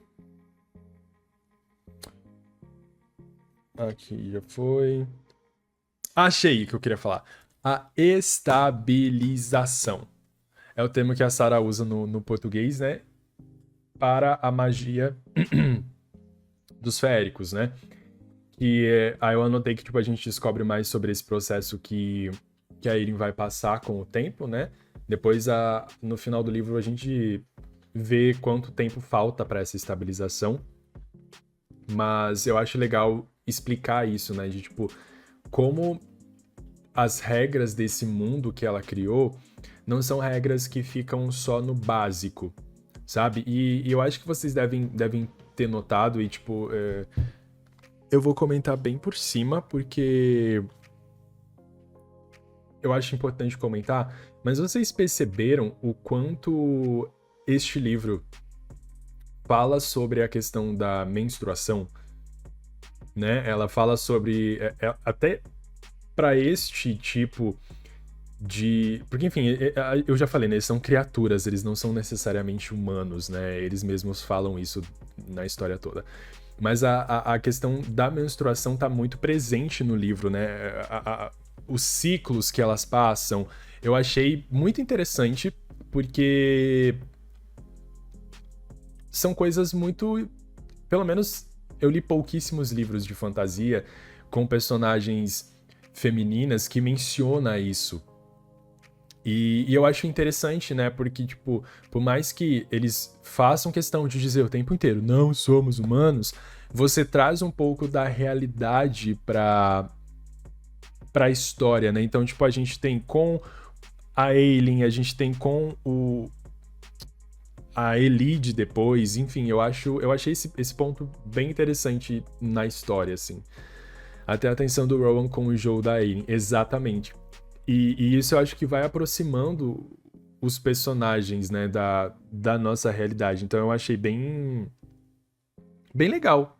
Aqui, já foi. Achei o que eu queria falar. A estabilização. É o termo que a Sarah usa no português, né? Para a magia dos feéricos, né? Aí eu anotei que tipo, a gente descobre mais sobre esse processo que a Aileen vai passar com o tempo, né? Depois, no final do livro, a gente vê quanto tempo falta para essa estabilização. Mas eu acho legal explicar isso, né? De tipo, como as regras desse mundo que ela criou não são regras que ficam só no básico, sabe? E eu acho que vocês devem ter notado e, tipo, eu vou comentar bem por cima, porque eu acho importante comentar, mas vocês perceberam o quanto este livro fala sobre a questão da menstruação, né? Ela fala sobre até para este tipo de... Porque, enfim, eu já falei, né? Eles são criaturas, eles não são necessariamente humanos, né? Eles mesmos falam isso na história toda. Mas a questão da menstruação tá muito presente no livro, né? Os ciclos que elas passam, eu achei muito interessante, porque são coisas muito... Pelo menos eu li pouquíssimos livros de fantasia com personagens femininas que menciona isso. E eu acho interessante, né? Porque, tipo, por mais que eles façam questão de dizer o tempo inteiro, não somos humanos, você traz um pouco da realidade pra história, né? Então, tipo, a gente tem com a Aileen, a gente tem com a Elide depois, enfim, eu achei esse ponto bem interessante na história, assim. Até a tensão do Rowan com o Joe da Aileen, exatamente. E isso eu acho que vai aproximando os personagens, né, da nossa realidade. Então eu achei bem legal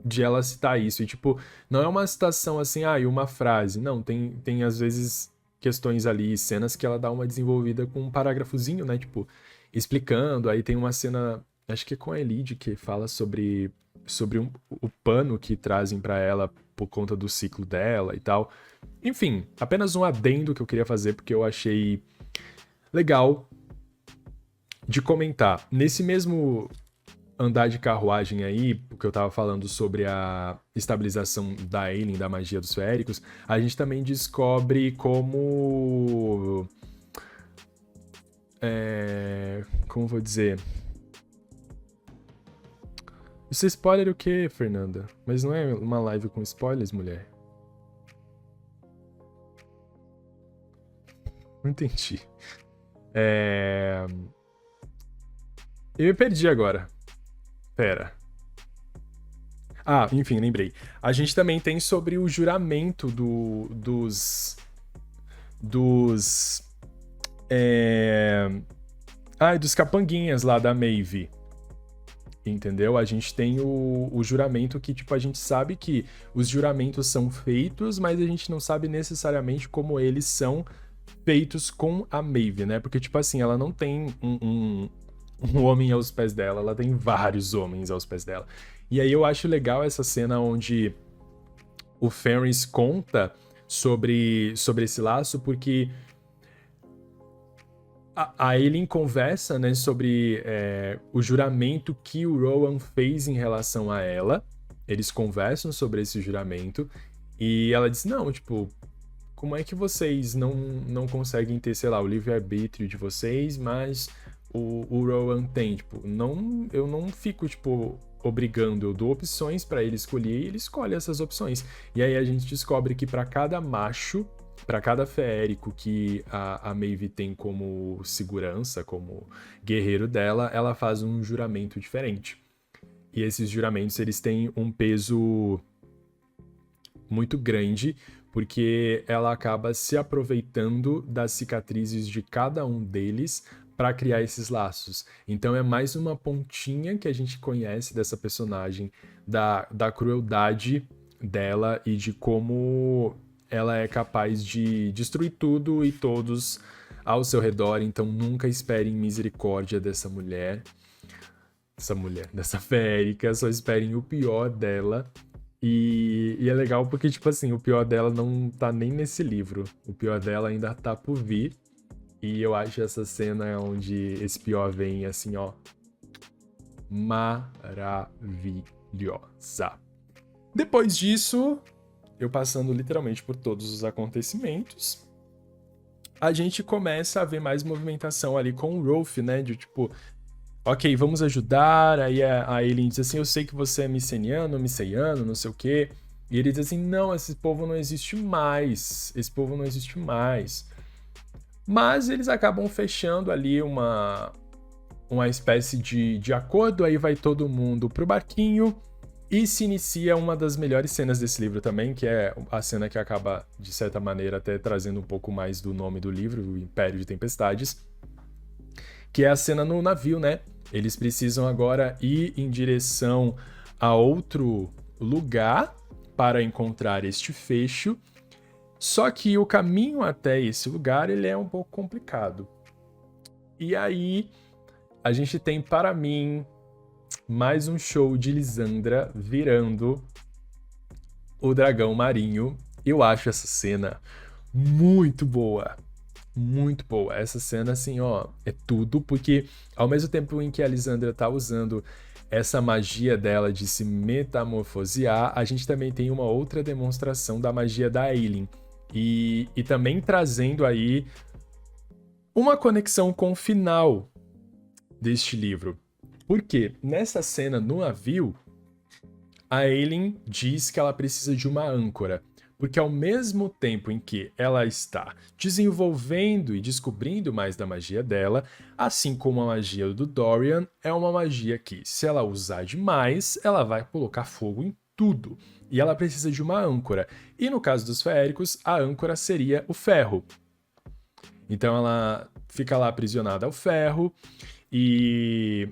de ela citar isso. E, tipo, não é uma citação assim, e uma frase. Não, tem às vezes questões ali, cenas que ela dá uma desenvolvida com um parágrafozinho, né, tipo, explicando. Aí tem uma cena, acho que é com a Elide, que fala sobre o pano que trazem pra ela por conta do ciclo dela e tal. Enfim, apenas um adendo que eu queria fazer, porque eu achei legal de comentar. Nesse mesmo andar de carruagem aí, porque eu tava falando sobre a estabilização da Aileen, da magia dos feéricos, a gente também descobre como... como vou dizer? Isso é spoiler o quê, Fernanda? Mas não é uma live com spoilers, mulher? Não entendi. Eu me perdi agora. Pera. Enfim, lembrei. A gente também tem sobre o juramento dos capanguinhas lá da Maeve. Entendeu? A gente tem o juramento que, tipo, a gente sabe que os juramentos são feitos, mas a gente não sabe necessariamente como eles são feitos com a Maeve, né? Porque, tipo assim, ela não tem um homem aos pés dela, ela tem vários homens aos pés dela. E aí eu acho legal essa cena onde o Fenris conta sobre esse laço, porque a Aileen conversa, né, sobre o juramento que o Rowan fez em relação a ela. Eles conversam sobre esse juramento e ela diz, não, tipo, como é que vocês não conseguem ter, sei lá, o livre-arbítrio de vocês, mas o Rowan tem, tipo, eu não fico, tipo, obrigando, eu dou opções pra ele escolher e ele escolhe essas opções. E aí a gente descobre que pra cada macho, pra cada feérico que a Maeve tem como segurança, como guerreiro dela, ela faz um juramento diferente. E esses juramentos, eles têm um peso muito grande, porque ela acaba se aproveitando das cicatrizes de cada um deles para criar esses laços. Então é mais uma pontinha que a gente conhece dessa personagem, da crueldade dela e de como ela é capaz de destruir tudo e todos ao seu redor. Então nunca esperem misericórdia dessa mulher, dessa férica, só esperem o pior dela. E é legal porque, tipo assim, o pior dela não tá nem nesse livro. O pior dela ainda tá por vir. E eu acho essa cena onde esse pior vem, assim, ó, maravilhosa. Depois disso, eu passando literalmente por todos os acontecimentos, a gente começa a ver mais movimentação ali com o Rolf, né? De tipo, ok, vamos ajudar. Aí a Aileen diz assim, eu sei que você é miceniano, não sei o quê. E ele diz assim, não, esse povo não existe mais. Esse povo não existe mais. Mas eles acabam fechando ali uma espécie de acordo. Aí vai todo mundo pro barquinho. E se inicia uma das melhores cenas desse livro também, que é a cena que acaba, de certa maneira, até trazendo um pouco mais do nome do livro, o Império de Tempestades. Que é a cena no navio, né? Eles precisam agora ir em direção a outro lugar para encontrar este fecho. Só que o caminho até esse lugar ele é um pouco complicado. E aí a gente tem, para mim, mais um show de Lisandra virando o dragão marinho. Eu acho essa cena muito boa. Muito boa. Essa cena, assim, ó, é tudo, porque ao mesmo tempo em que a Lisandra tá usando essa magia dela de se metamorfosear, a gente também tem uma outra demonstração da magia da Ailyn. E também trazendo aí uma conexão com o final deste livro. Porque nessa cena no navio, a Ailyn diz que ela precisa de uma âncora. Porque ao mesmo tempo em que ela está desenvolvendo e descobrindo mais da magia dela, assim como a magia do Dorian, é uma magia que, se ela usar demais, ela vai colocar fogo em tudo. E ela precisa de uma âncora. E no caso dos feéricos, a âncora seria o ferro. Então ela fica lá aprisionada ao ferro e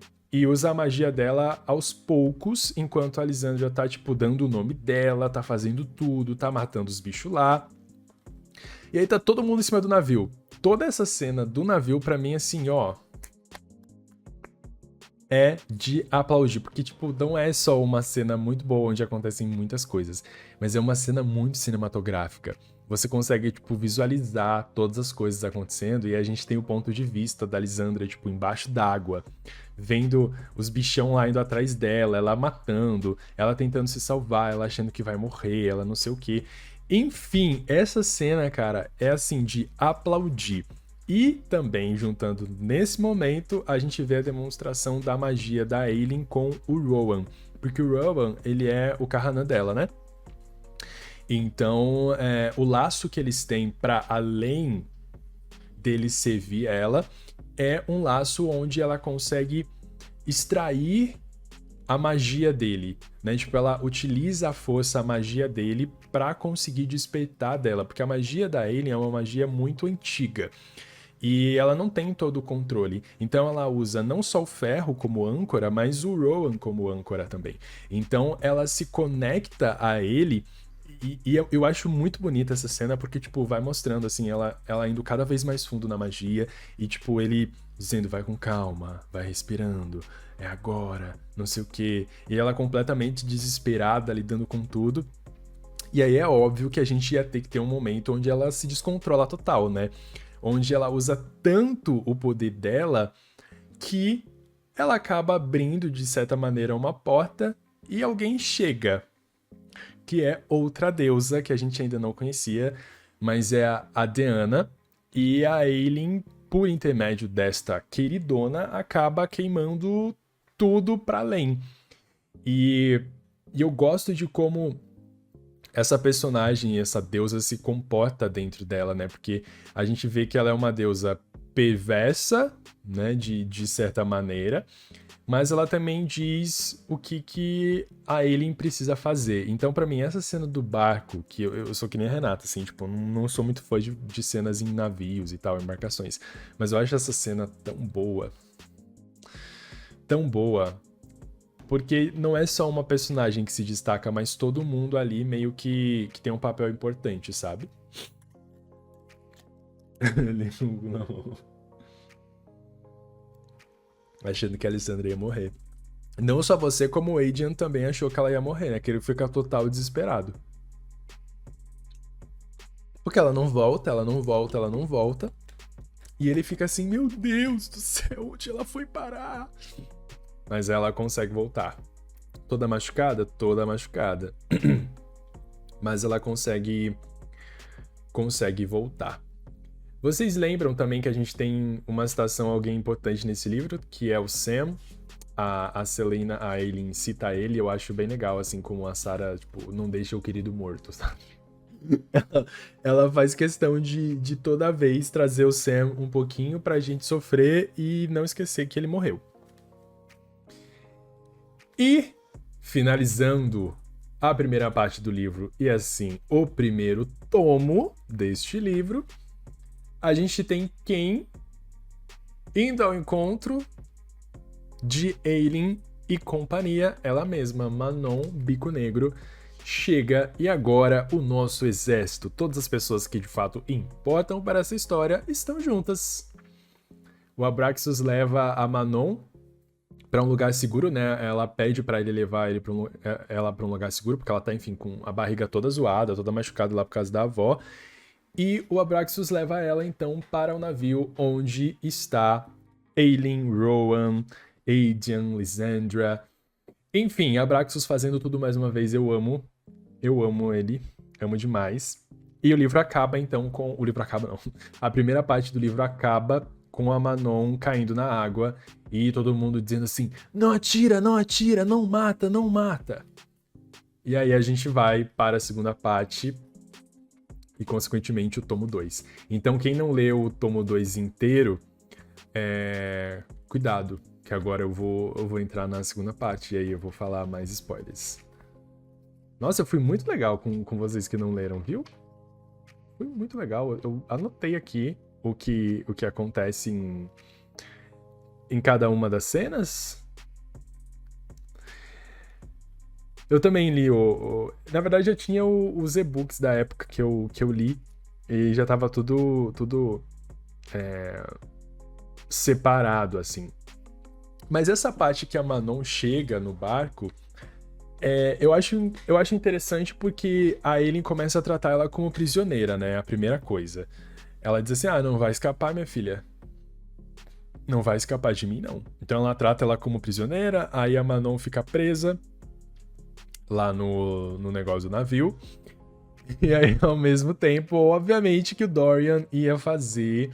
usa a magia dela aos poucos, enquanto a Lisandra tá, tipo, dando o nome dela, tá fazendo tudo, tá matando os bichos lá. E aí tá todo mundo em cima do navio. Toda essa cena do navio, pra mim, assim, ó, é de aplaudir, porque, tipo, não é só uma cena muito boa onde acontecem muitas coisas, mas é uma cena muito cinematográfica. Você consegue, tipo, visualizar todas as coisas acontecendo e a gente tem o ponto de vista da Lisandra, tipo, embaixo d'água, vendo os bichão lá indo atrás dela, ela matando, ela tentando se salvar, ela achando que vai morrer, ela não sei o quê. Enfim, essa cena, cara, é assim, de aplaudir. E também, juntando nesse momento, a gente vê a demonstração da magia da Ailyn com o Rowan. Porque o Rowan, ele é o Kahanan dela, né? Então, o laço que eles têm para além dele servir ela é um laço onde ela consegue extrair a magia dele, né? Tipo, ela utiliza a força, a magia dele para conseguir despertar dela, porque a magia da Ailyn é uma magia muito antiga. E ela não tem todo o controle. Então ela usa não só o ferro como âncora, mas o Rowan como âncora também. Então ela se conecta a ele. E eu acho muito bonita essa cena porque, tipo, vai mostrando, assim, ela indo cada vez mais fundo na magia e, tipo, ele dizendo, vai com calma, vai respirando, é agora, não sei o quê. E ela completamente desesperada, lidando com tudo. E aí é óbvio que a gente ia ter que ter um momento onde ela se descontrola total, né? Onde ela usa tanto o poder dela que ela acaba abrindo, de certa maneira, uma porta e alguém chega, que é outra deusa que a gente ainda não conhecia, mas é a Deanna, e a Ailyn, por intermédio desta queridona, acaba queimando tudo para além. E eu gosto de como essa personagem, essa deusa se comporta dentro dela, né? Porque a gente vê que ela é uma deusa perversa, né? De certa maneira, mas ela também diz o que a Ailyn precisa fazer. Então, pra mim, essa cena do barco, que eu sou que nem a Renata, assim, tipo, não sou muito fã de cenas em navios e tal, embarcações, mas eu acho essa cena tão boa, porque não é só uma personagem que se destaca, mas todo mundo ali meio que tem um papel importante, sabe? Não. Achando que a Alessandra ia morrer. Não só você, como o Adrian também achou que ela ia morrer, né? Que ele fica total desesperado. Porque ela não volta, ela não volta, ela não volta. E ele fica assim, meu Deus do céu, onde ela foi parar? Mas ela consegue voltar. Toda machucada? Toda machucada. Mas ela consegue voltar. Vocês lembram também que a gente tem uma citação a alguém importante nesse livro, que é o Sam. A Selena, a Ailyn cita ele, eu acho bem legal, assim como a Sarah, tipo, não deixa o querido morto, sabe? Ela faz questão de toda vez trazer o Sam um pouquinho pra gente sofrer e não esquecer que ele morreu. E, finalizando a primeira parte do livro e, assim, o primeiro tomo deste livro, a gente tem quem indo ao encontro de Aelin e companhia, ela mesma, Manon Bico Negro, chega e agora o nosso exército, todas as pessoas que de fato importam para essa história, estão juntas. O Abraxos leva a Manon para um lugar seguro, né? Ela pede para ele levar ela para um lugar seguro, porque ela tá, enfim, com a barriga toda zoada, toda machucada lá por causa da avó. E o Abraxos leva ela, então, para o navio onde está Aelin, Rowan, Aedion, Lysandra. Enfim, Abraxos fazendo tudo mais uma vez, eu amo ele, amo demais. E o livro acaba, então, com... O livro acaba, não. A primeira parte do livro acaba com a Manon caindo na água e todo mundo dizendo assim, não atira, não atira, não mata, não mata. E aí a gente vai para a segunda parte e, consequentemente, o tomo 2. Então, quem não leu o tomo 2 inteiro, cuidado, que agora eu vou entrar na segunda parte e aí eu vou falar mais spoilers. Nossa, eu fui muito legal com vocês que não leram, viu? Foi muito legal. Eu anotei aqui o que acontece em cada uma das cenas. Eu também li Na verdade, eu tinha os e-books da época que eu li e já tava tudo separado, assim. Mas essa parte que a Manon chega no barco, eu acho interessante porque a Aelin começa a tratar ela como prisioneira, né? A primeira coisa. Ela diz assim, não vai escapar, minha filha. Não vai escapar de mim, não. Então ela trata ela como prisioneira, aí a Manon fica presa lá no negócio do navio. E aí, ao mesmo tempo, obviamente que o Dorian ia fazer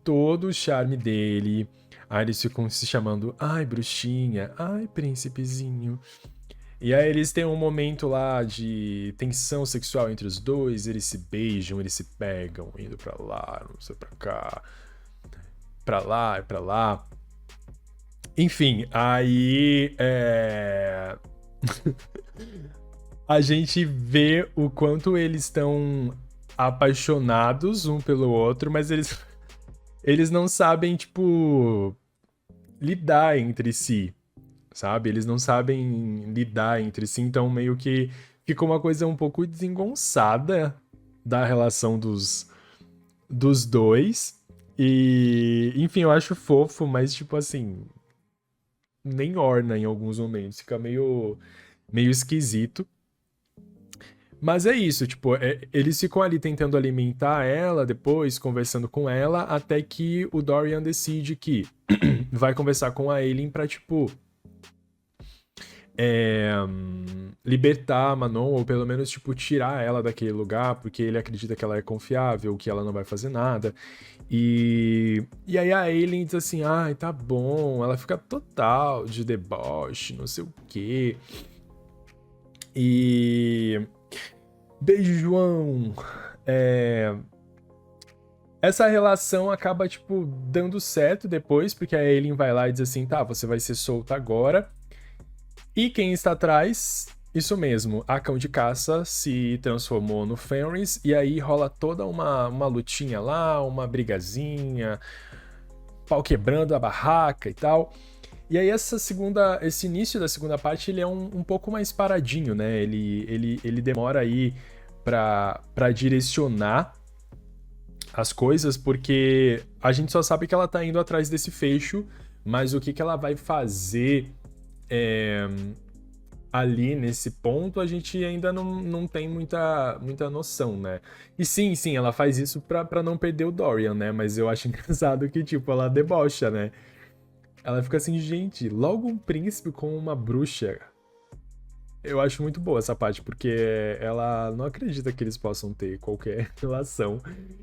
todo o charme dele. Aí eles ficam se chamando, ai, bruxinha, ai, príncipezinho. E aí eles têm um momento lá de tensão sexual entre os dois, eles se beijam, eles se pegam, indo pra lá, não sei pra cá, pra lá e pra lá. Enfim, aí a gente vê o quanto eles estão apaixonados um pelo outro, mas eles não sabem, tipo, lidar entre si, sabe? Eles não sabem lidar entre si, então meio que ficou uma coisa um pouco desengonçada da relação dos dois. E, enfim, eu acho fofo, mas, tipo assim, nem orna em alguns momentos, fica meio esquisito. Mas é isso, tipo, eles ficam ali tentando alimentar ela, depois conversando com ela, até que o Dorian decide que vai conversar com a Aelin pra, tipo, libertar a Manon, ou pelo menos, tipo, tirar ela daquele lugar, porque ele acredita que ela é confiável, que ela não vai fazer nada. E aí a Aelin diz assim, ai, tá bom, ela fica total de deboche, não sei o quê. E... Beijo, João. Essa relação acaba, tipo, dando certo depois, porque a Aelin vai lá e diz assim, tá, você vai ser solta agora. E quem está atrás? Isso mesmo, a Cão de Caça se transformou no Fenris, e aí rola toda uma lutinha lá, uma brigazinha, pau quebrando a barraca e tal. E aí esse início da segunda parte, ele é um pouco mais paradinho, né? Ele demora aí pra direcionar as coisas, porque a gente só sabe que ela tá indo atrás desse fecho, mas o que ela vai fazer ali nesse ponto, a gente ainda não tem muita noção, né? E sim, ela faz isso pra não perder o Dorian, né? Mas eu acho engraçado que, tipo, ela debocha, né? Ela fica assim, gente, logo um príncipe com uma bruxa. Eu acho muito boa essa parte, porque ela não acredita que eles possam ter qualquer relação.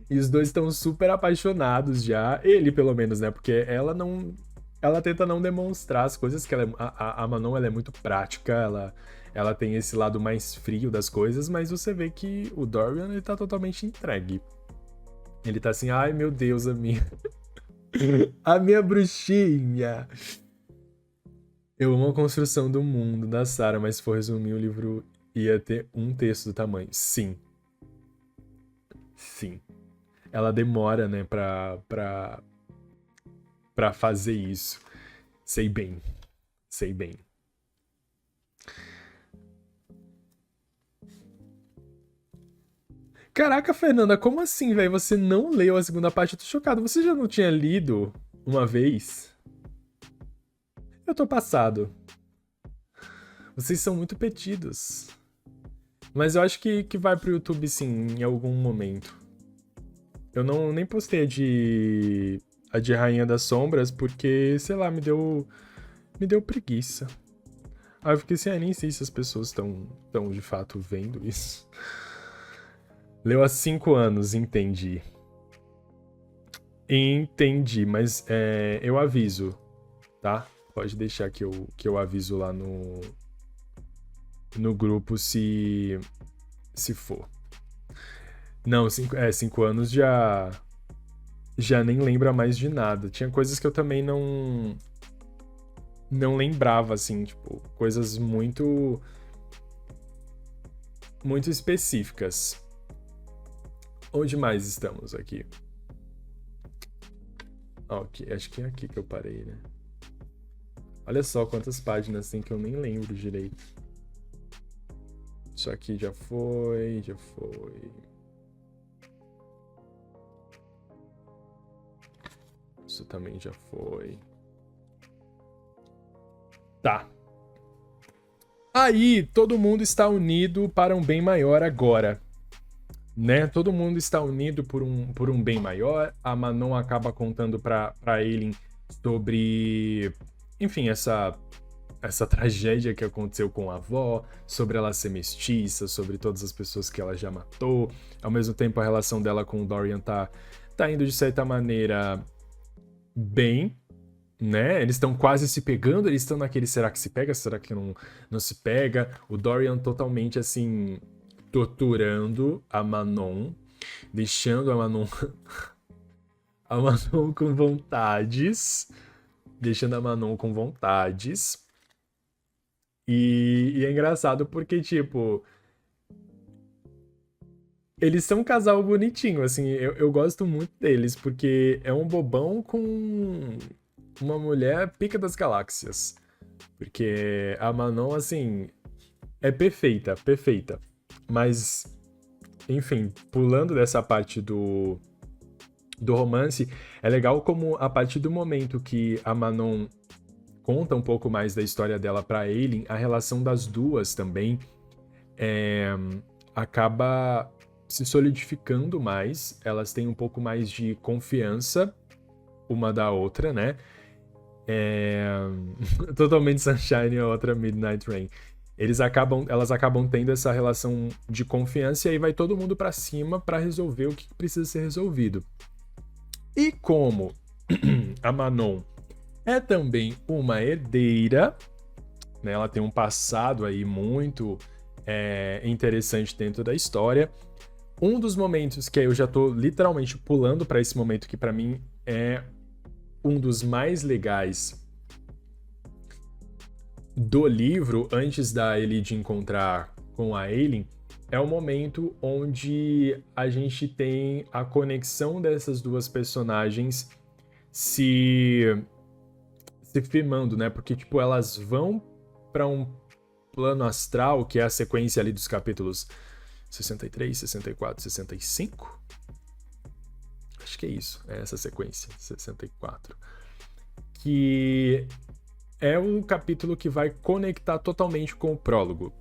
E os dois estão super apaixonados já. Ele, pelo menos, né? Porque ela não. Ela tenta não demonstrar as coisas, que a Manon ela é muito prática, ela tem esse lado mais frio das coisas, mas você vê que o Dorian ele tá totalmente entregue. Ele tá assim, ai meu Deus, a minha. A minha bruxinha! Eu amo a construção do mundo da Sarah, mas se for resumir, o livro ia ter um terço do tamanho. Sim. Sim. Ela demora, né, pra fazer isso. Sei bem. Sei bem. Caraca, Fernanda, como assim, velho? Você não leu a segunda parte? Eu tô chocado. Você já não tinha lido uma vez? Eu tô passado. Vocês são muito petidos. Mas eu acho que vai pro YouTube sim, em algum momento. Eu não nem postei a de Rainha das Sombras porque, sei lá, me deu preguiça. Aí eu fiquei assim, nem sei se as pessoas estão de fato vendo isso. Leu há 5 anos, entendi. Entendi, mas eu aviso, tá? Pode deixar que eu aviso lá no grupo se for. Não, 5 anos já nem lembra mais de nada. Tinha coisas que eu também não lembrava, assim, tipo, coisas muito específicas. Onde mais estamos aqui? Ok, acho que é aqui que eu parei, né? Olha só quantas páginas tem que eu nem lembro direito. Isso aqui já foi. Isso também já foi. Tá. Aí, todo mundo está unido para um bem maior agora. Né? Todo mundo está unido por um bem maior. A Manon acaba contando pra Aelin sobre, enfim, essa tragédia que aconteceu com a avó, sobre ela ser mestiça, sobre todas as pessoas que ela já matou. Ao mesmo tempo, a relação dela com o Dorian tá indo de certa maneira bem, né? Eles estão quase se pegando, eles estão naquele será que se pega, será que não se pega? O Dorian totalmente assim torturando a Manon, deixando a Manon a Manon com vontades, deixando a Manon com vontades. E é engraçado porque, tipo, eles são um casal bonitinho, assim, eu gosto muito deles, porque é um bobão com uma mulher pica das galáxias. Porque a Manon, assim, é perfeita, perfeita. Mas, enfim, pulando dessa parte do romance, é legal como a partir do momento que a Manon conta um pouco mais da história dela pra Aelin, a relação das duas também acaba se solidificando mais, elas têm um pouco mais de confiança uma da outra, né? Totalmente Sunshine e a outra Midnight Rain. Elas acabam tendo essa relação de confiança e aí vai todo mundo pra cima pra resolver o que precisa ser resolvido. E como a Manon é também uma herdeira, né? Ela tem um passado aí muito interessante dentro da história. Um dos momentos que eu já tô literalmente pulando pra esse momento que pra mim é um dos mais legais do livro, antes da Elide encontrar com a Aelin, é o momento onde a gente tem a conexão dessas duas personagens se firmando, né? Porque, tipo, elas vão pra um plano astral, que é a sequência ali dos capítulos 63, 64, 65? Acho que é isso, é essa sequência, 64. Que é um capítulo que vai conectar totalmente com o prólogo,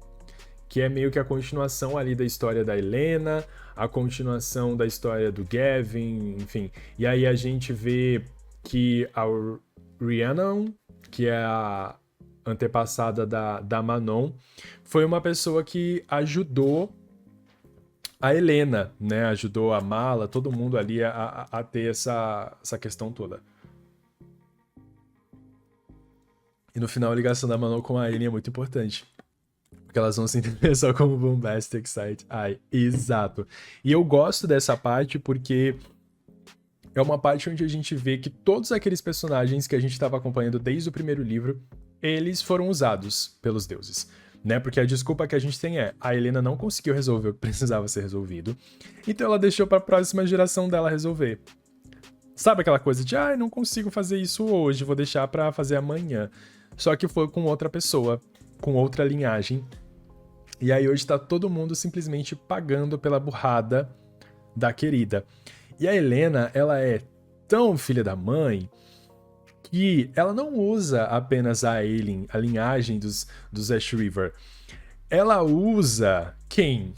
que é meio que a continuação ali da história da Helena, a continuação da história do Gavin, enfim. E aí a gente vê que a Rhiannon, que é a antepassada da Manon, foi uma pessoa que ajudou a Helena, né? Ajudou a Mala, todo mundo ali a ter essa questão toda. E no final a ligação da Manon com a Aelin é muito importante. Porque elas vão se entender só como Bombastic Side Eye. Exato. E eu gosto dessa parte porque é uma parte onde a gente vê que todos aqueles personagens que a gente estava acompanhando desde o primeiro livro, eles foram usados pelos deuses. Né? Porque a desculpa que a gente tem é a Helena não conseguiu resolver o que precisava ser resolvido, então ela deixou para a próxima geração dela resolver. Sabe aquela coisa de, não consigo fazer isso hoje, vou deixar pra fazer amanhã. Só que foi com outra pessoa, com outra linhagem. E aí hoje tá todo mundo simplesmente pagando pela burrada da querida. E a Helena, ela é tão filha da mãe que ela não usa apenas a Aileen, a linhagem dos Ash River. Ela usa quem?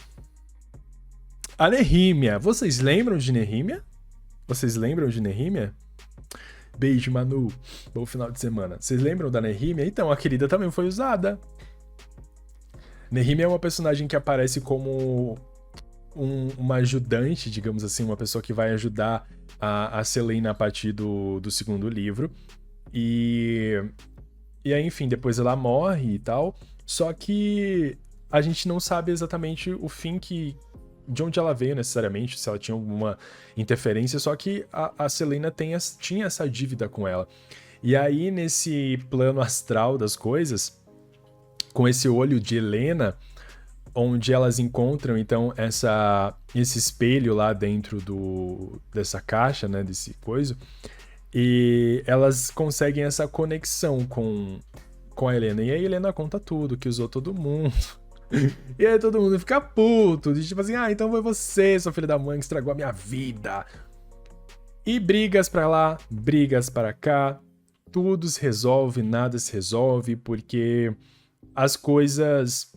A Nehemia. Vocês lembram de Nehemia? Vocês lembram de Nehemia? Beijo, Manu. Bom final de semana. Vocês lembram da Nehemia? Então, a querida também foi usada. Nehemia é uma personagem que aparece como uma ajudante, digamos assim, uma pessoa que vai ajudar a Selene a partir do segundo livro. E aí, enfim, depois ela morre e tal. Só que a gente não sabe exatamente o fim de onde ela veio necessariamente, se ela tinha alguma interferência, só que a Selena tinha essa dívida com ela. E aí, nesse plano astral das coisas, com esse olho de Helena, onde elas encontram, então, esse espelho lá dentro dessa caixa, né, desse coisa, e elas conseguem essa conexão com a Helena. E aí a Helena conta tudo, que usou todo mundo. E aí todo mundo fica puto, de tipo assim, então foi você, seu filho da mãe, que estragou a minha vida. E brigas pra lá, brigas para cá, tudo se resolve, nada se resolve, porque as coisas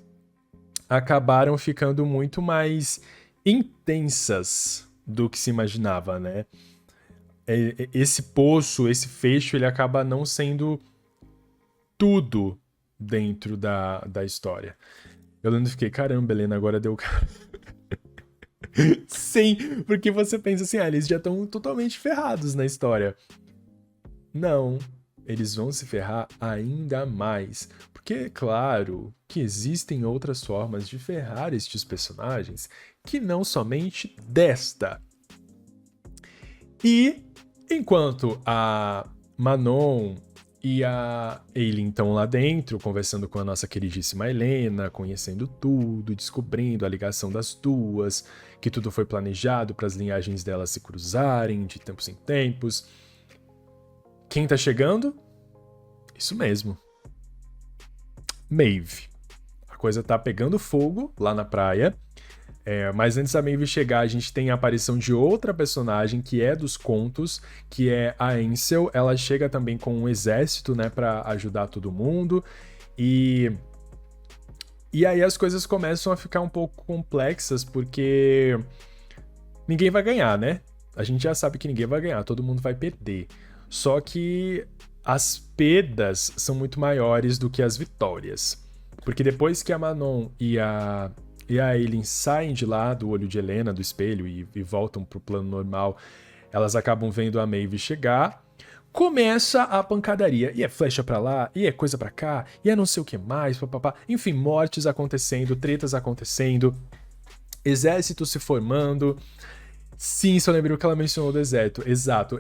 acabaram ficando muito mais intensas do que se imaginava, né? Esse poço, esse fecho, ele acaba não sendo tudo dentro da história. Eu lembro e fiquei, caramba, Helena, agora deu cara. Sim, porque você pensa assim, eles já estão totalmente ferrados na história. Não, eles vão se ferrar ainda mais. Porque, claro, que existem outras formas de ferrar estes personagens que não somente desta. E, enquanto a Manon e a Aileen estão lá dentro, conversando com a nossa queridíssima Helena, conhecendo tudo, descobrindo a ligação das duas, que tudo foi planejado para as linhagens delas se cruzarem de tempos em tempos. Quem tá chegando? Isso mesmo. Maeve. A coisa tá pegando fogo lá na praia. Mas antes da Maeve chegar, a gente tem a aparição de outra personagem que é dos contos, que é a Ansel. Ela chega também com um exército, né, pra ajudar todo mundo. E aí as coisas começam a ficar um pouco complexas, porque ninguém vai ganhar, né? A gente já sabe que ninguém vai ganhar, todo mundo vai perder. Só que as perdas são muito maiores do que as vitórias. Porque depois que a Manon e a Aileen saem de lá do olho de Helena, do espelho, e voltam pro plano normal, elas acabam vendo a Maeve chegar. Começa a pancadaria. E é flecha pra lá, e é coisa pra cá, e é não sei o que mais, papapá. Enfim, mortes acontecendo, tretas acontecendo, exército se formando. Sim, só lembrei o que ela mencionou do exército. Exato.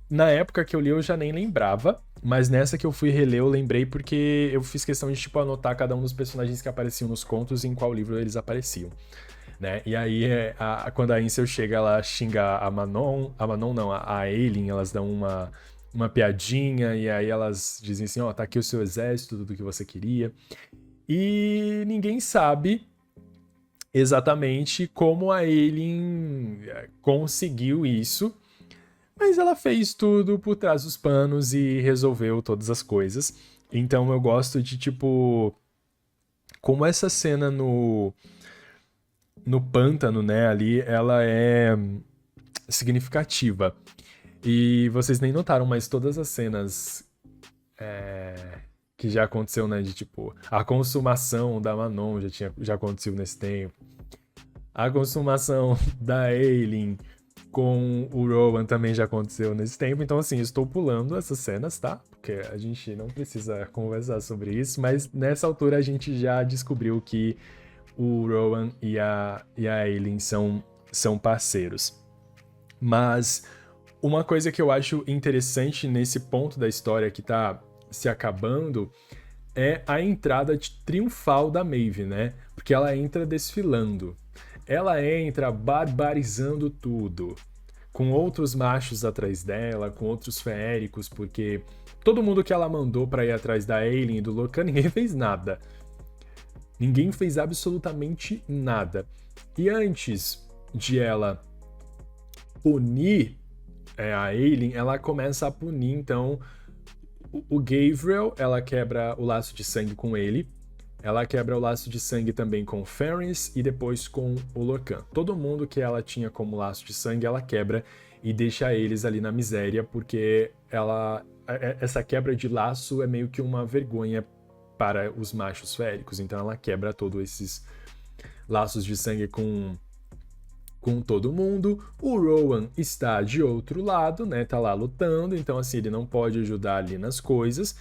Na época que eu li, eu já nem lembrava. Mas nessa que eu fui reler, eu lembrei porque eu fiz questão de, tipo, anotar cada um dos personagens que apareciam nos contos e em qual livro eles apareciam, né? E aí, quando a Ansel chega, ela xinga a Manon não, a Aileen, elas dão uma piadinha, e aí elas dizem assim, tá aqui o seu exército, tudo que você queria. E ninguém sabe exatamente como a Aileen conseguiu isso, mas ela fez tudo por trás dos panos e resolveu todas as coisas. Então eu gosto de, tipo, como essa cena no pântano, né, ali, ela é significativa. E vocês nem notaram, mas todas as cenas que já aconteceu, né, de, tipo, a consumação da Manon já aconteceu nesse tempo. A consumação da Aileen com o Rowan também já aconteceu nesse tempo. Então, assim, estou pulando essas cenas, tá? Porque a gente não precisa conversar sobre isso, mas nessa altura a gente já descobriu que o Rowan e a Aileen são parceiros. Mas uma coisa que eu acho interessante nesse ponto da história que tá se acabando é a entrada triunfal da Maeve, né? Porque ela entra desfilando. Ela entra barbarizando tudo. com outros machos atrás dela, com outros feéricos, porque todo mundo que ela mandou pra ir atrás da Ailyn e do Lorcan, ninguém fez nada. Ninguém fez absolutamente nada. E antes de ela punir a Ailyn, ela começa a punir, então, o Gabriel. Ela quebra o laço de sangue com ele. Ela quebra o laço de sangue também com o Ferris e depois com o Lorcan. Todo mundo que ela tinha como laço de sangue, ela quebra e deixa eles ali na miséria, porque essa quebra de laço é meio que uma vergonha para os machos féricos. Então ela quebra todos esses laços de sangue com todo mundo. O Rowan está de outro lado, né? Tá lá lutando, então assim, ele não pode ajudar ali nas coisas.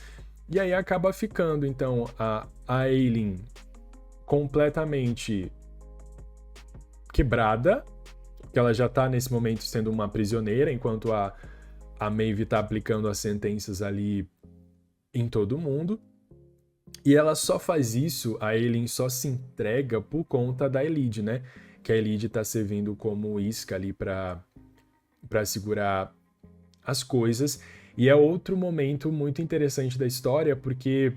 E aí acaba ficando, então, a Ailyn completamente quebrada, que ela já tá nesse momento sendo uma prisioneira, enquanto a Maeve tá aplicando as sentenças ali em todo mundo. E ela só faz isso, a Ailyn só se entrega por conta da Elide, né? Que a Elide tá servindo como isca ali pra segurar as coisas. E é outro momento muito interessante da história, porque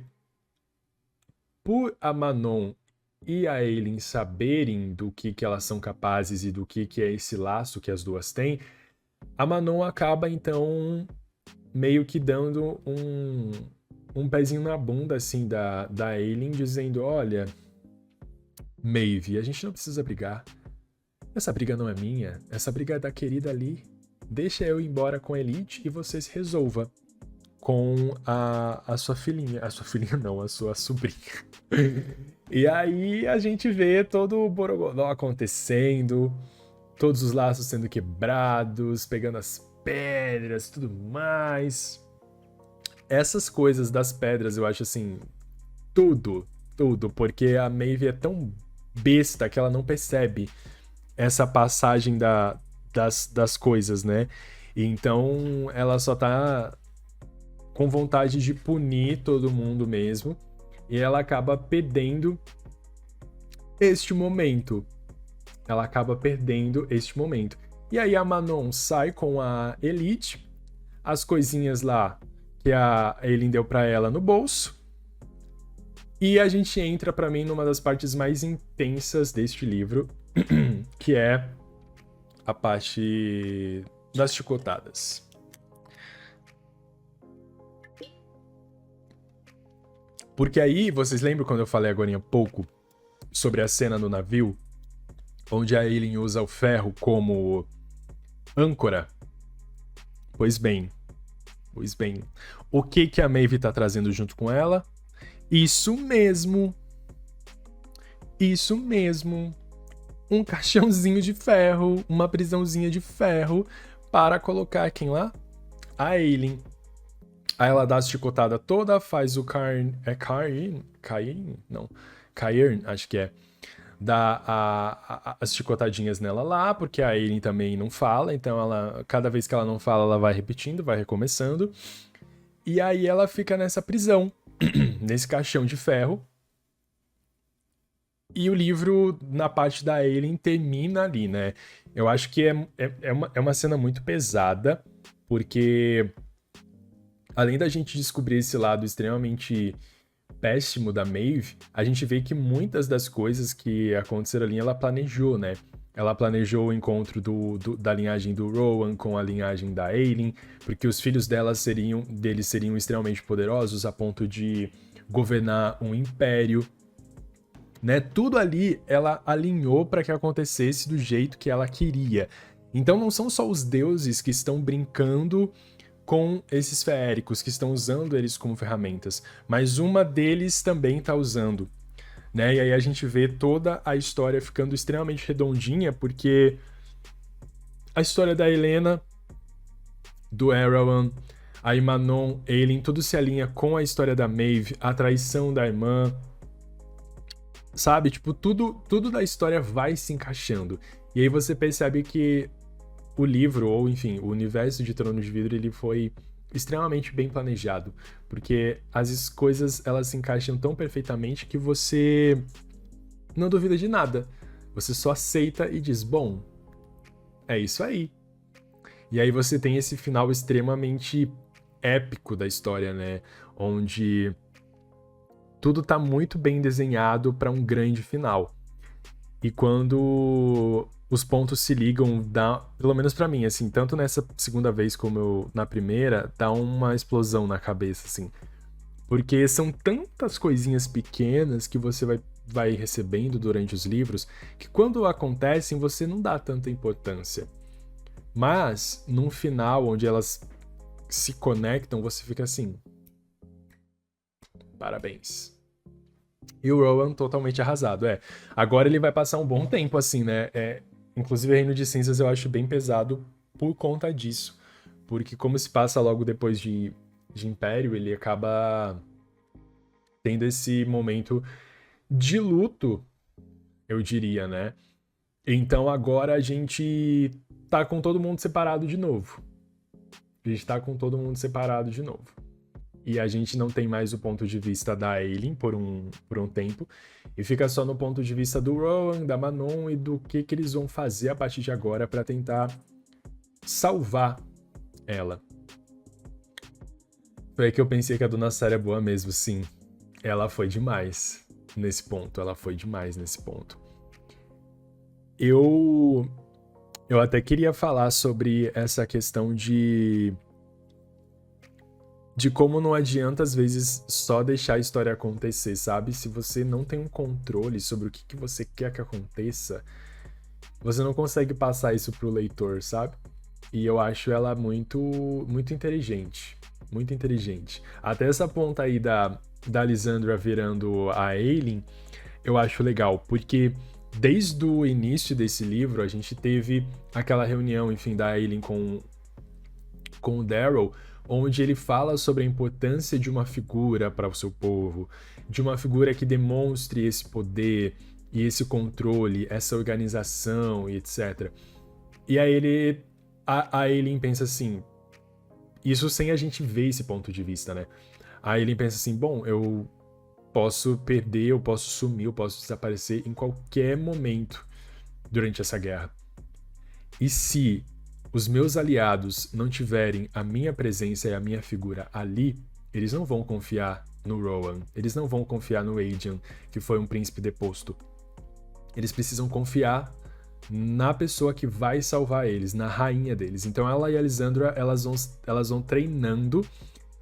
por a Manon e a Ailyn saberem do que elas são capazes e do que é esse laço que as duas têm, a Manon acaba, então, meio que dando um pezinho na bunda, assim, da Ailyn, dizendo, olha, Maeve, a gente não precisa brigar. Essa briga não é minha, essa briga é da querida ali. Deixa eu ir embora com a Elite e você se resolva com a sua filhinha. A sua filhinha não, a sua sobrinha. E aí a gente vê todo o borogodó acontecendo, todos os laços sendo quebrados, pegando as pedras, tudo mais. Essas coisas das pedras eu acho assim, tudo, porque a Maeve é tão besta que ela não percebe essa passagem das coisas, né? E então ela só tá com vontade de punir todo mundo mesmo, e ela acaba perdendo este momento. E aí a Manon sai com a Elite, as coisinhas lá que a Ailyn deu pra ela no bolso, e a gente entra, pra mim, numa das partes mais intensas deste livro, que é a parte das chicotadas. Porque aí, vocês lembram quando eu falei agora há pouco sobre a cena no navio, onde a Ailyn usa o ferro como âncora? Pois bem. O que a Maeve tá trazendo junto com ela? Isso mesmo. Um caixãozinho de ferro, uma prisãozinha de ferro para colocar quem lá? A Ailyn. Aí ela dá a chicotada toda, faz o Cairn, acho que é. Dá as chicotadinhas nela lá, porque a Ailyn também não fala, então cada vez que ela não fala, ela vai repetindo, vai recomeçando. E aí ela fica nessa prisão, nesse caixão de ferro. E o livro, na parte da Ailyn, termina ali, né? Eu acho que é uma cena muito pesada, porque além da gente descobrir esse lado extremamente péssimo da Maeve, a gente vê que muitas das coisas que aconteceram ali, ela planejou, né? Ela planejou o encontro da linhagem do Rowan com a linhagem da Ailyn, porque os filhos deles seriam extremamente poderosos a ponto de governar um império, né? Tudo ali ela alinhou para que acontecesse do jeito que ela queria. Então não são só os deuses que estão brincando com esses feéricos, que estão usando eles como ferramentas, mas uma deles também está usando, né? E aí a gente vê toda a história ficando extremamente redondinha, porque a história da Helena, do Erewhon, a Manon, Ailyn, tudo se alinha com a história da Maeve, a traição da irmã, sabe? Tipo, tudo da história vai se encaixando. E aí você percebe que o livro, ou enfim, o universo de Trono de Vidro, ele foi extremamente bem planejado, porque as coisas, elas se encaixam tão perfeitamente que você não duvida de nada. Você só aceita e diz, bom, é isso aí. E aí você tem esse final extremamente épico da história, né? Onde tudo tá muito bem desenhado para um grande final. E quando os pontos se ligam, dá, pelo menos para mim, assim, tanto nessa segunda vez como na primeira, dá uma explosão na cabeça, assim. Porque são tantas coisinhas pequenas que você vai recebendo durante os livros que quando acontecem você não dá tanta importância. Mas, num final onde elas se conectam, você fica assim: parabéns. E o Rowan totalmente arrasado. Agora ele vai passar um bom tempo assim, né? Inclusive, Reino de Cinzas eu acho bem pesado por conta disso. Porque como se passa logo depois de Império, ele acaba tendo esse momento de luto, eu diria, né? Então agora a gente tá com todo mundo separado de novo. A gente tá com todo mundo separado de novo. E a gente não tem mais o ponto de vista da Aileen por um tempo. E fica só no ponto de vista do Rowan, da Manon e do que eles vão fazer a partir de agora para tentar salvar ela. Foi aí que eu pensei que a Dona Sarah é boa mesmo, sim. Ela foi demais nesse ponto. Eu até queria falar sobre essa questão de como não adianta, às vezes, só deixar a história acontecer, sabe? Se você não tem um controle sobre o que você quer que aconteça, você não consegue passar isso pro leitor, sabe? E eu acho ela muito, muito inteligente. Muito inteligente. Até essa ponta aí da Lysandra virando a Aileen, eu acho legal, porque desde o início desse livro, a gente teve aquela reunião, enfim, da Aileen com o Daryl, onde ele fala sobre a importância de uma figura para o seu povo, de uma figura que demonstre esse poder e esse controle, essa organização e etc. E aí a Aileen pensa assim, isso sem a gente ver esse ponto de vista, né? A Aileen pensa assim, bom, eu posso perder, eu posso sumir, eu posso desaparecer em qualquer momento durante essa guerra. E se os meus aliados não tiverem a minha presença e a minha figura ali, eles não vão confiar no Rowan, eles não vão confiar no Aedion, que foi um príncipe deposto. Eles precisam confiar na pessoa que vai salvar eles, na rainha deles. Então ela e a Lysandra, elas vão treinando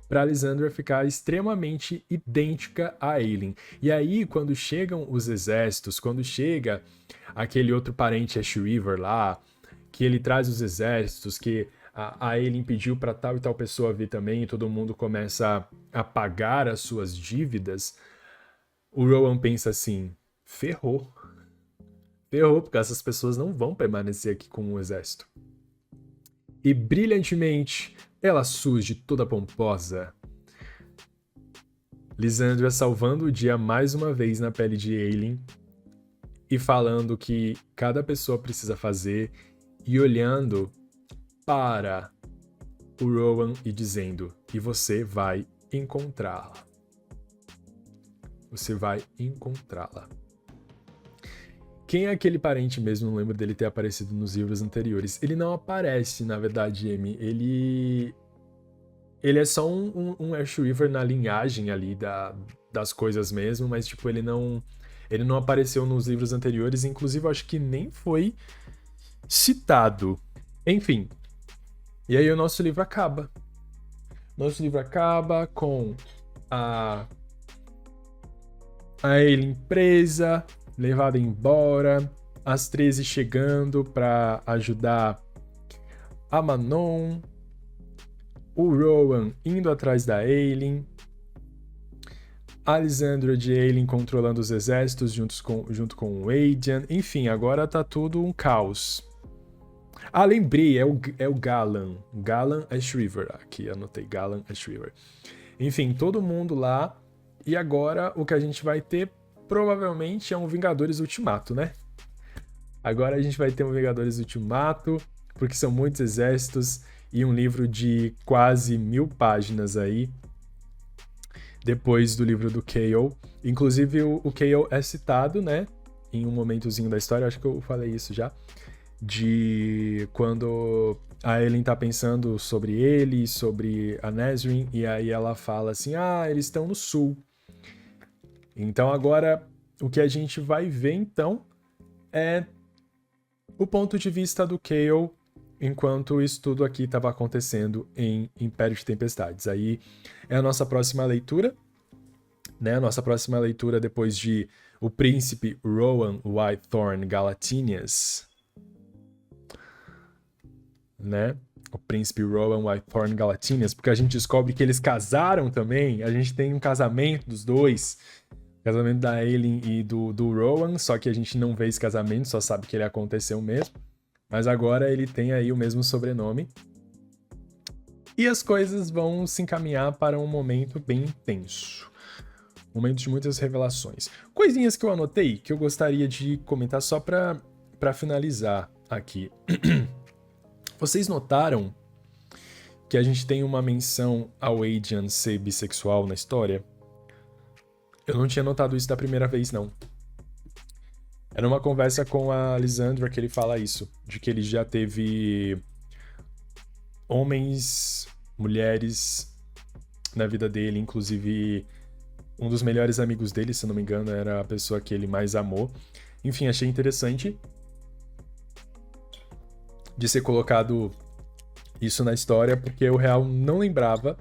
para a Lysandra ficar extremamente idêntica a Aileen. E aí, quando chegam os exércitos, quando chega aquele outro parente Ash River lá, que ele traz os exércitos, que a Aileen pediu para tal e tal pessoa vir também, e todo mundo começa a pagar as suas dívidas, o Rowan pensa assim, ferrou, porque essas pessoas não vão permanecer aqui com o exército. E brilhantemente, ela surge toda pomposa. Lysandra salvando o dia mais uma vez na pele de Aileen e falando que cada pessoa precisa fazer e olhando para o Rowan e dizendo, e você vai encontrá-la. Você vai encontrá-la. Quem é aquele parente mesmo? Não lembro dele ter aparecido nos livros anteriores. Ele não aparece, na verdade, Amy. Ele é só um Ash River na linhagem ali das coisas mesmo, mas tipo, ele não apareceu nos livros anteriores, inclusive eu acho que nem foi citado. Enfim. E aí o nosso livro acaba. Nosso livro acaba com a Aileen presa, levada embora, as 13 chegando para ajudar a Manon, o Rowan indo atrás da Aileen, a Lysandra de Aileen controlando os exércitos junto com o Aedion. Enfim, agora tá tudo um caos. Ah, lembrei, é o Galan. Galan Ashriver. Aqui, anotei, Galan Ashriver. Enfim, todo mundo lá. E agora o que a gente vai ter provavelmente é um Vingadores Ultimato, né? Agora a gente vai ter um Vingadores Ultimato, porque são muitos exércitos e um livro de quase 1000 páginas aí, depois do livro do Chaol. Inclusive o Chaol é citado, né? Em um momentozinho da história, acho que eu falei isso já. de quando a Ellen tá pensando sobre ele, sobre a Nesryn, e aí ela fala assim, eles estão no sul. Então agora o que a gente vai ver então é o ponto de vista do Chaol enquanto isso tudo aqui estava acontecendo em Império de Tempestades. Aí é a nossa próxima leitura, né? A nossa próxima leitura depois de o príncipe Rowan Whitethorn Galatinius, né? O príncipe Rowan Whitethorn Galatinius, porque a gente descobre que eles casaram também, a gente tem um casamento dos dois, casamento da Aelin e do Rowan, só que a gente não vê esse casamento, só sabe que ele aconteceu mesmo. Mas agora ele tem aí o mesmo sobrenome. E as coisas vão se encaminhar para um momento bem intenso. Momento de muitas revelações. Coisinhas que eu anotei que eu gostaria de comentar só para finalizar aqui. Vocês notaram que a gente tem uma menção ao Aedion ser bissexual na história? Eu não tinha notado isso da primeira vez, não. Era uma conversa com a Lysandra que ele fala isso, de que ele já teve homens, mulheres na vida dele, inclusive um dos melhores amigos dele, se não me engano, era a pessoa que ele mais amou. Enfim, achei interessante de ser colocado isso na história, porque eu, real, não lembrava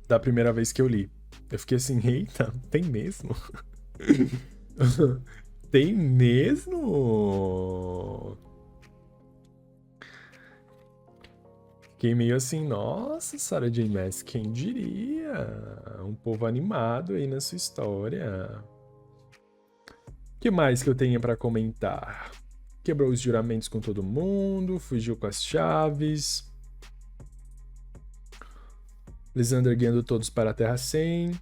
da primeira vez que eu li. Eu fiquei assim, eita, tem mesmo? Tem mesmo? Fiquei meio assim, nossa, Sarah J. Maas, quem diria? Um povo animado aí na sua história. O que mais que eu tenho pra comentar? Quebrou os juramentos com todo mundo, fugiu com as chaves. Lysander guiando todos para a Terra 100.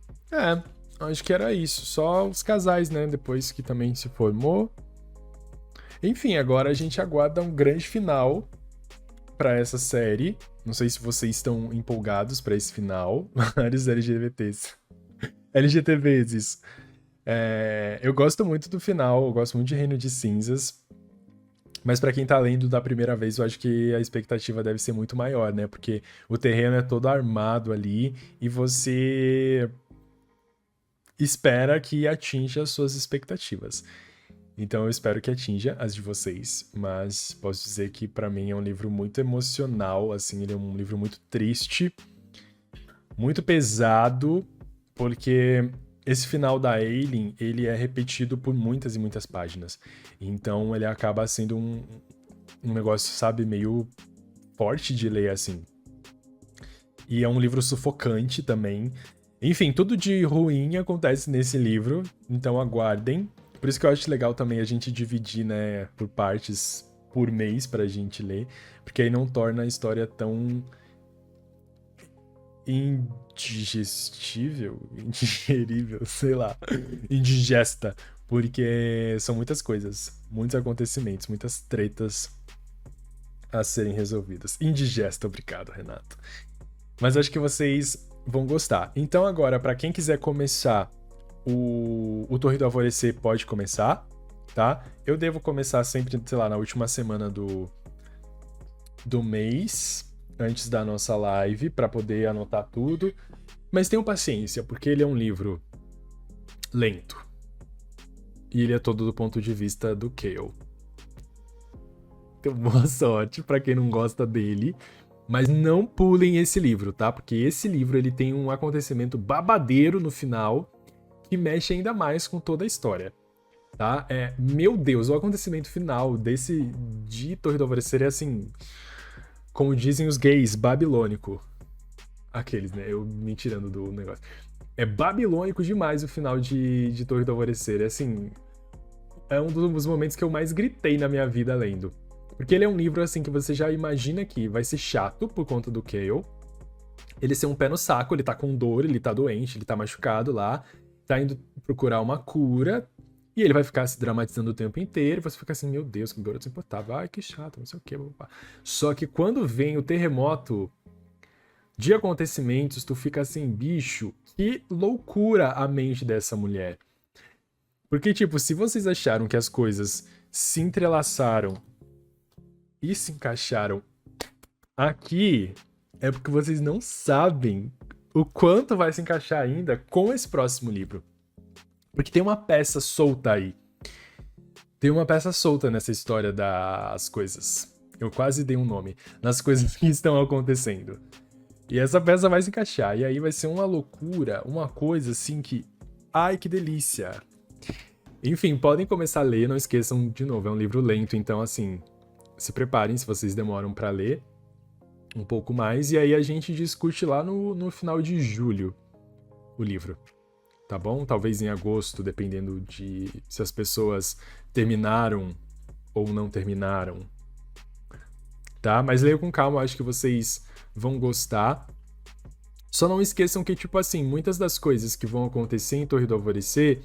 Acho que era isso. Só os casais, né? Depois que também se formou. Enfim, agora a gente aguarda um grande final para essa série. Não sei se vocês estão empolgados para esse final. Vários LGBTs. LGTBs, isso. Eu gosto muito do final, eu gosto muito de Reino de Cinzas. Mas para quem tá lendo da primeira vez, eu acho que a expectativa deve ser muito maior, né? Porque o terreno é todo armado ali e você espera que atinja as suas expectativas. Então eu espero que atinja as de vocês, mas posso dizer que para mim é um livro muito emocional, assim, ele é um livro muito triste, muito pesado, porque esse final da Aelin, ele é repetido por muitas e muitas páginas. Então ele acaba sendo um negócio, sabe, meio forte de ler, assim. E é um livro sufocante também. Enfim, tudo de ruim acontece nesse livro, então aguardem. Por isso que eu acho legal também a gente dividir, né, por partes por mês pra gente ler, porque aí não torna a história tão indigestível, indigerível, sei lá, indigesta, porque são muitas coisas, muitos acontecimentos, muitas tretas a serem resolvidas. Indigesta, obrigado, Renato. Mas acho que vocês vão gostar. Então agora, pra quem quiser começar o Torre do Alvorecer, pode começar, tá? Eu devo começar sempre, sei lá, na última semana do mês, antes da nossa live, pra poder anotar tudo. Mas tenham paciência, porque ele é um livro lento. E ele é todo do ponto de vista do Chaol. Então, boa sorte pra quem não gosta dele. Mas não pulem esse livro, tá? Porque esse livro ele tem um acontecimento babadeiro no final que mexe ainda mais com toda a história, tá? Meu Deus, o acontecimento final de Torre do Alvorecer é assim, como dizem os gays, babilônico. Aqueles, né? Eu me tirando do negócio. É babilônico demais o final de Torre do Alvorecer. Assim, é um dos momentos que eu mais gritei na minha vida lendo. Porque ele é um livro, assim, que você já imagina que vai ser chato por conta do Chaol. Ele ser um pé no saco, ele tá com dor, ele tá doente, ele tá machucado lá, tá indo procurar uma cura, e ele vai ficar se dramatizando o tempo inteiro, e você fica assim, meu Deus, que garoto insuportável, ai, que chato, não sei o que, papá. Só que quando vem o terremoto de acontecimentos, tu fica assim, bicho, que loucura a mente dessa mulher. Porque, tipo, se vocês acharam que as coisas se entrelaçaram e se encaixaram aqui, é porque vocês não sabem o quanto vai se encaixar ainda com esse próximo livro. Porque tem uma peça solta aí. Tem uma peça solta nessa história das coisas. Eu quase dei um nome. Nas coisas que estão acontecendo. E essa peça vai se encaixar. E aí vai ser uma loucura, uma coisa assim que... Ai, que delícia! Enfim, podem começar a ler. Não esqueçam, de novo, é um livro lento. Então, assim, se preparem se vocês demoram pra ler um pouco mais. E aí a gente discute lá no final de julho o livro. Tá bom? Talvez em agosto, dependendo de se as pessoas terminaram ou não terminaram. Tá? Mas leiam com calma, acho que vocês vão gostar. Só não esqueçam que, tipo assim, muitas das coisas que vão acontecer em Torre do Alvorecer,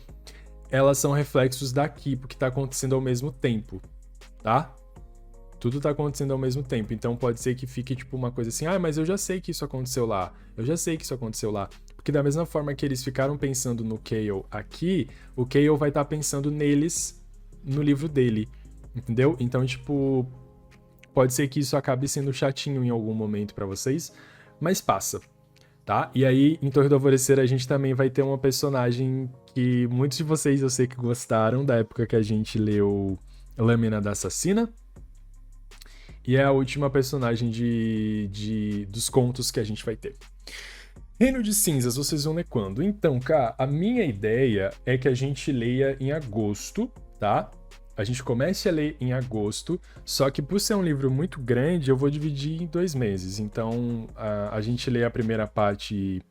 elas são reflexos daqui, porque tá acontecendo ao mesmo tempo, tá? Tudo tá acontecendo ao mesmo tempo, então pode ser que fique tipo uma coisa assim, mas eu já sei que isso aconteceu lá, eu já sei que isso aconteceu lá. Porque da mesma forma que eles ficaram pensando no Chaol aqui, o Chaol vai estar pensando neles no livro dele, entendeu? Então, tipo, pode ser que isso acabe sendo chatinho em algum momento pra vocês, mas passa, tá? E aí, em Torre do Alvorecer, a gente também vai ter uma personagem que muitos de vocês eu sei que gostaram da época que a gente leu Lâmina da Assassina. E é a última personagem dos contos que a gente vai ter. Reino de Cinzas, vocês vão ler quando? Então, cá, a minha ideia é que a gente leia em agosto, tá? A gente comece a ler em agosto, só que por ser um livro muito grande, eu vou dividir em 2 meses. Então, a gente lê a primeira parte...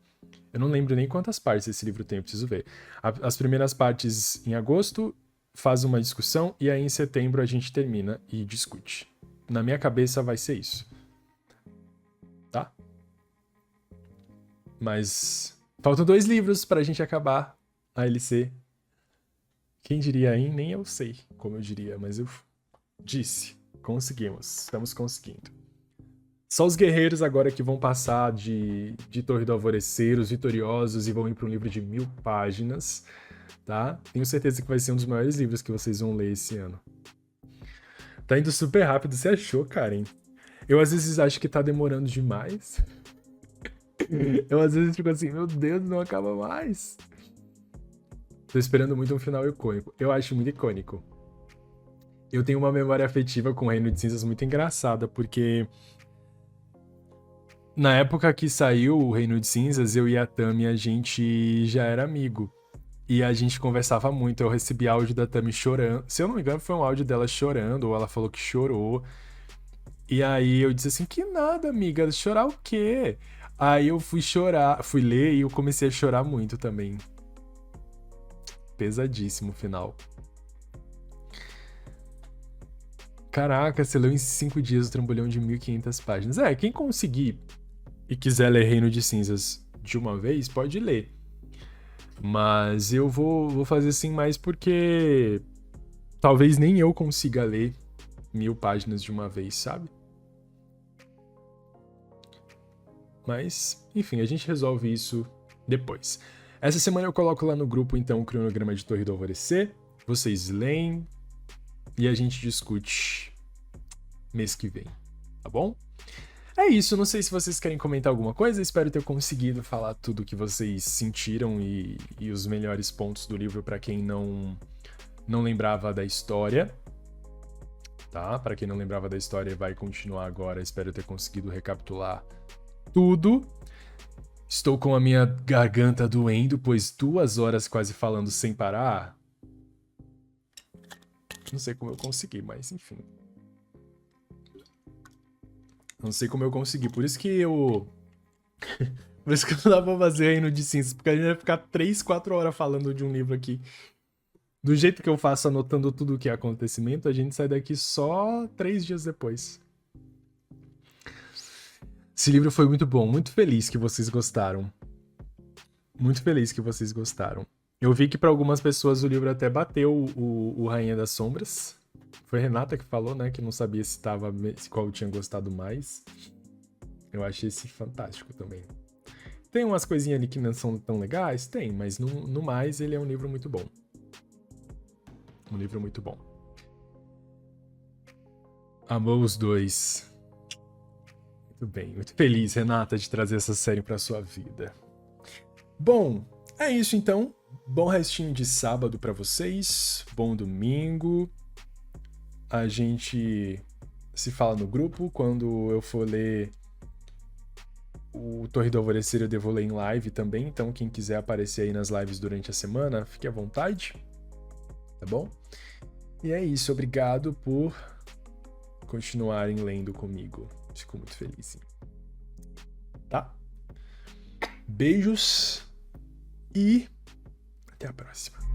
Eu não lembro nem quantas partes esse livro tem, eu preciso ver. As primeiras partes em agosto, faz uma discussão, e aí em setembro a gente termina e discute. Na minha cabeça vai ser isso. Tá? Mas faltam 2 livros pra gente acabar a LC. Quem diria, hein? Nem eu sei como eu diria, mas eu disse. Conseguimos. Estamos conseguindo. Só os guerreiros agora que vão passar de Torre do Alvorecer, os vitoriosos, e vão ir para um livro de 1000 páginas, tá? Tenho certeza que vai ser um dos maiores livros que vocês vão ler esse ano. Tá indo super rápido, você achou, Karen? Eu às vezes acho que tá demorando demais. Eu às vezes fico assim, meu Deus, não acaba mais. Tô esperando muito um final icônico. Eu acho muito icônico. Eu tenho uma memória afetiva com o Reino de Cinzas muito engraçada, porque na época que saiu o Reino de Cinzas, eu e a Tami, a gente já era amigo. E a gente conversava muito. Eu recebi áudio da Tami chorando. Se eu não me engano, foi um áudio dela chorando, ou ela falou que chorou. E aí eu disse assim, que nada, amiga, chorar o quê? Aí eu fui ler e eu comecei a chorar muito também. Pesadíssimo o final. Caraca, você leu em 5 dias o trambolhão de 1500 páginas. Quem conseguir e quiser ler Reino de Cinzas de uma vez, pode ler. Mas eu vou fazer assim mais porque talvez nem eu consiga ler 1000 páginas de uma vez, sabe? Mas, enfim, a gente resolve isso depois. Essa semana eu coloco lá no grupo, então, o cronograma de Torre do Alvorecer. Vocês leem e a gente discute mês que vem, tá bom? É isso, não sei se vocês querem comentar alguma coisa, espero ter conseguido falar tudo que vocês sentiram e os melhores pontos do livro para quem não lembrava da história. Tá? Para quem não lembrava da história, vai continuar agora, espero ter conseguido recapitular tudo. Estou com a minha garganta doendo, pois 2 horas quase falando sem parar. Não sei como eu consegui, mas enfim. Não sei como eu consegui, por isso que eu... por isso que não dá pra fazer Reino de Cinzas, porque a gente vai ficar 3, 4 horas falando de um livro aqui. Do jeito que eu faço, anotando tudo o que é acontecimento, a gente sai daqui só 3 dias depois. Esse livro foi muito bom, muito feliz que vocês gostaram. Muito feliz que vocês gostaram. Eu vi que para algumas pessoas o livro até bateu o Rainha das Sombras. Foi a Renata que falou, né, que não sabia se qual tinha gostado mais. Eu achei esse fantástico também. Tem umas coisinhas ali que não são tão legais? Tem, mas no mais ele é um livro muito bom. Um livro muito bom. Amou os dois. Muito bem, muito feliz, Renata, de trazer essa série pra sua vida. Bom, é isso então. Bom restinho de sábado pra vocês. Bom domingo. A gente se fala no grupo. Quando eu for ler o Torre do Alvorecer, eu devo ler em live também. Então, quem quiser aparecer aí nas lives durante a semana, fique à vontade. Tá bom? E é isso. Obrigado por continuarem lendo comigo. Fico muito feliz. Tá? Beijos e até a próxima.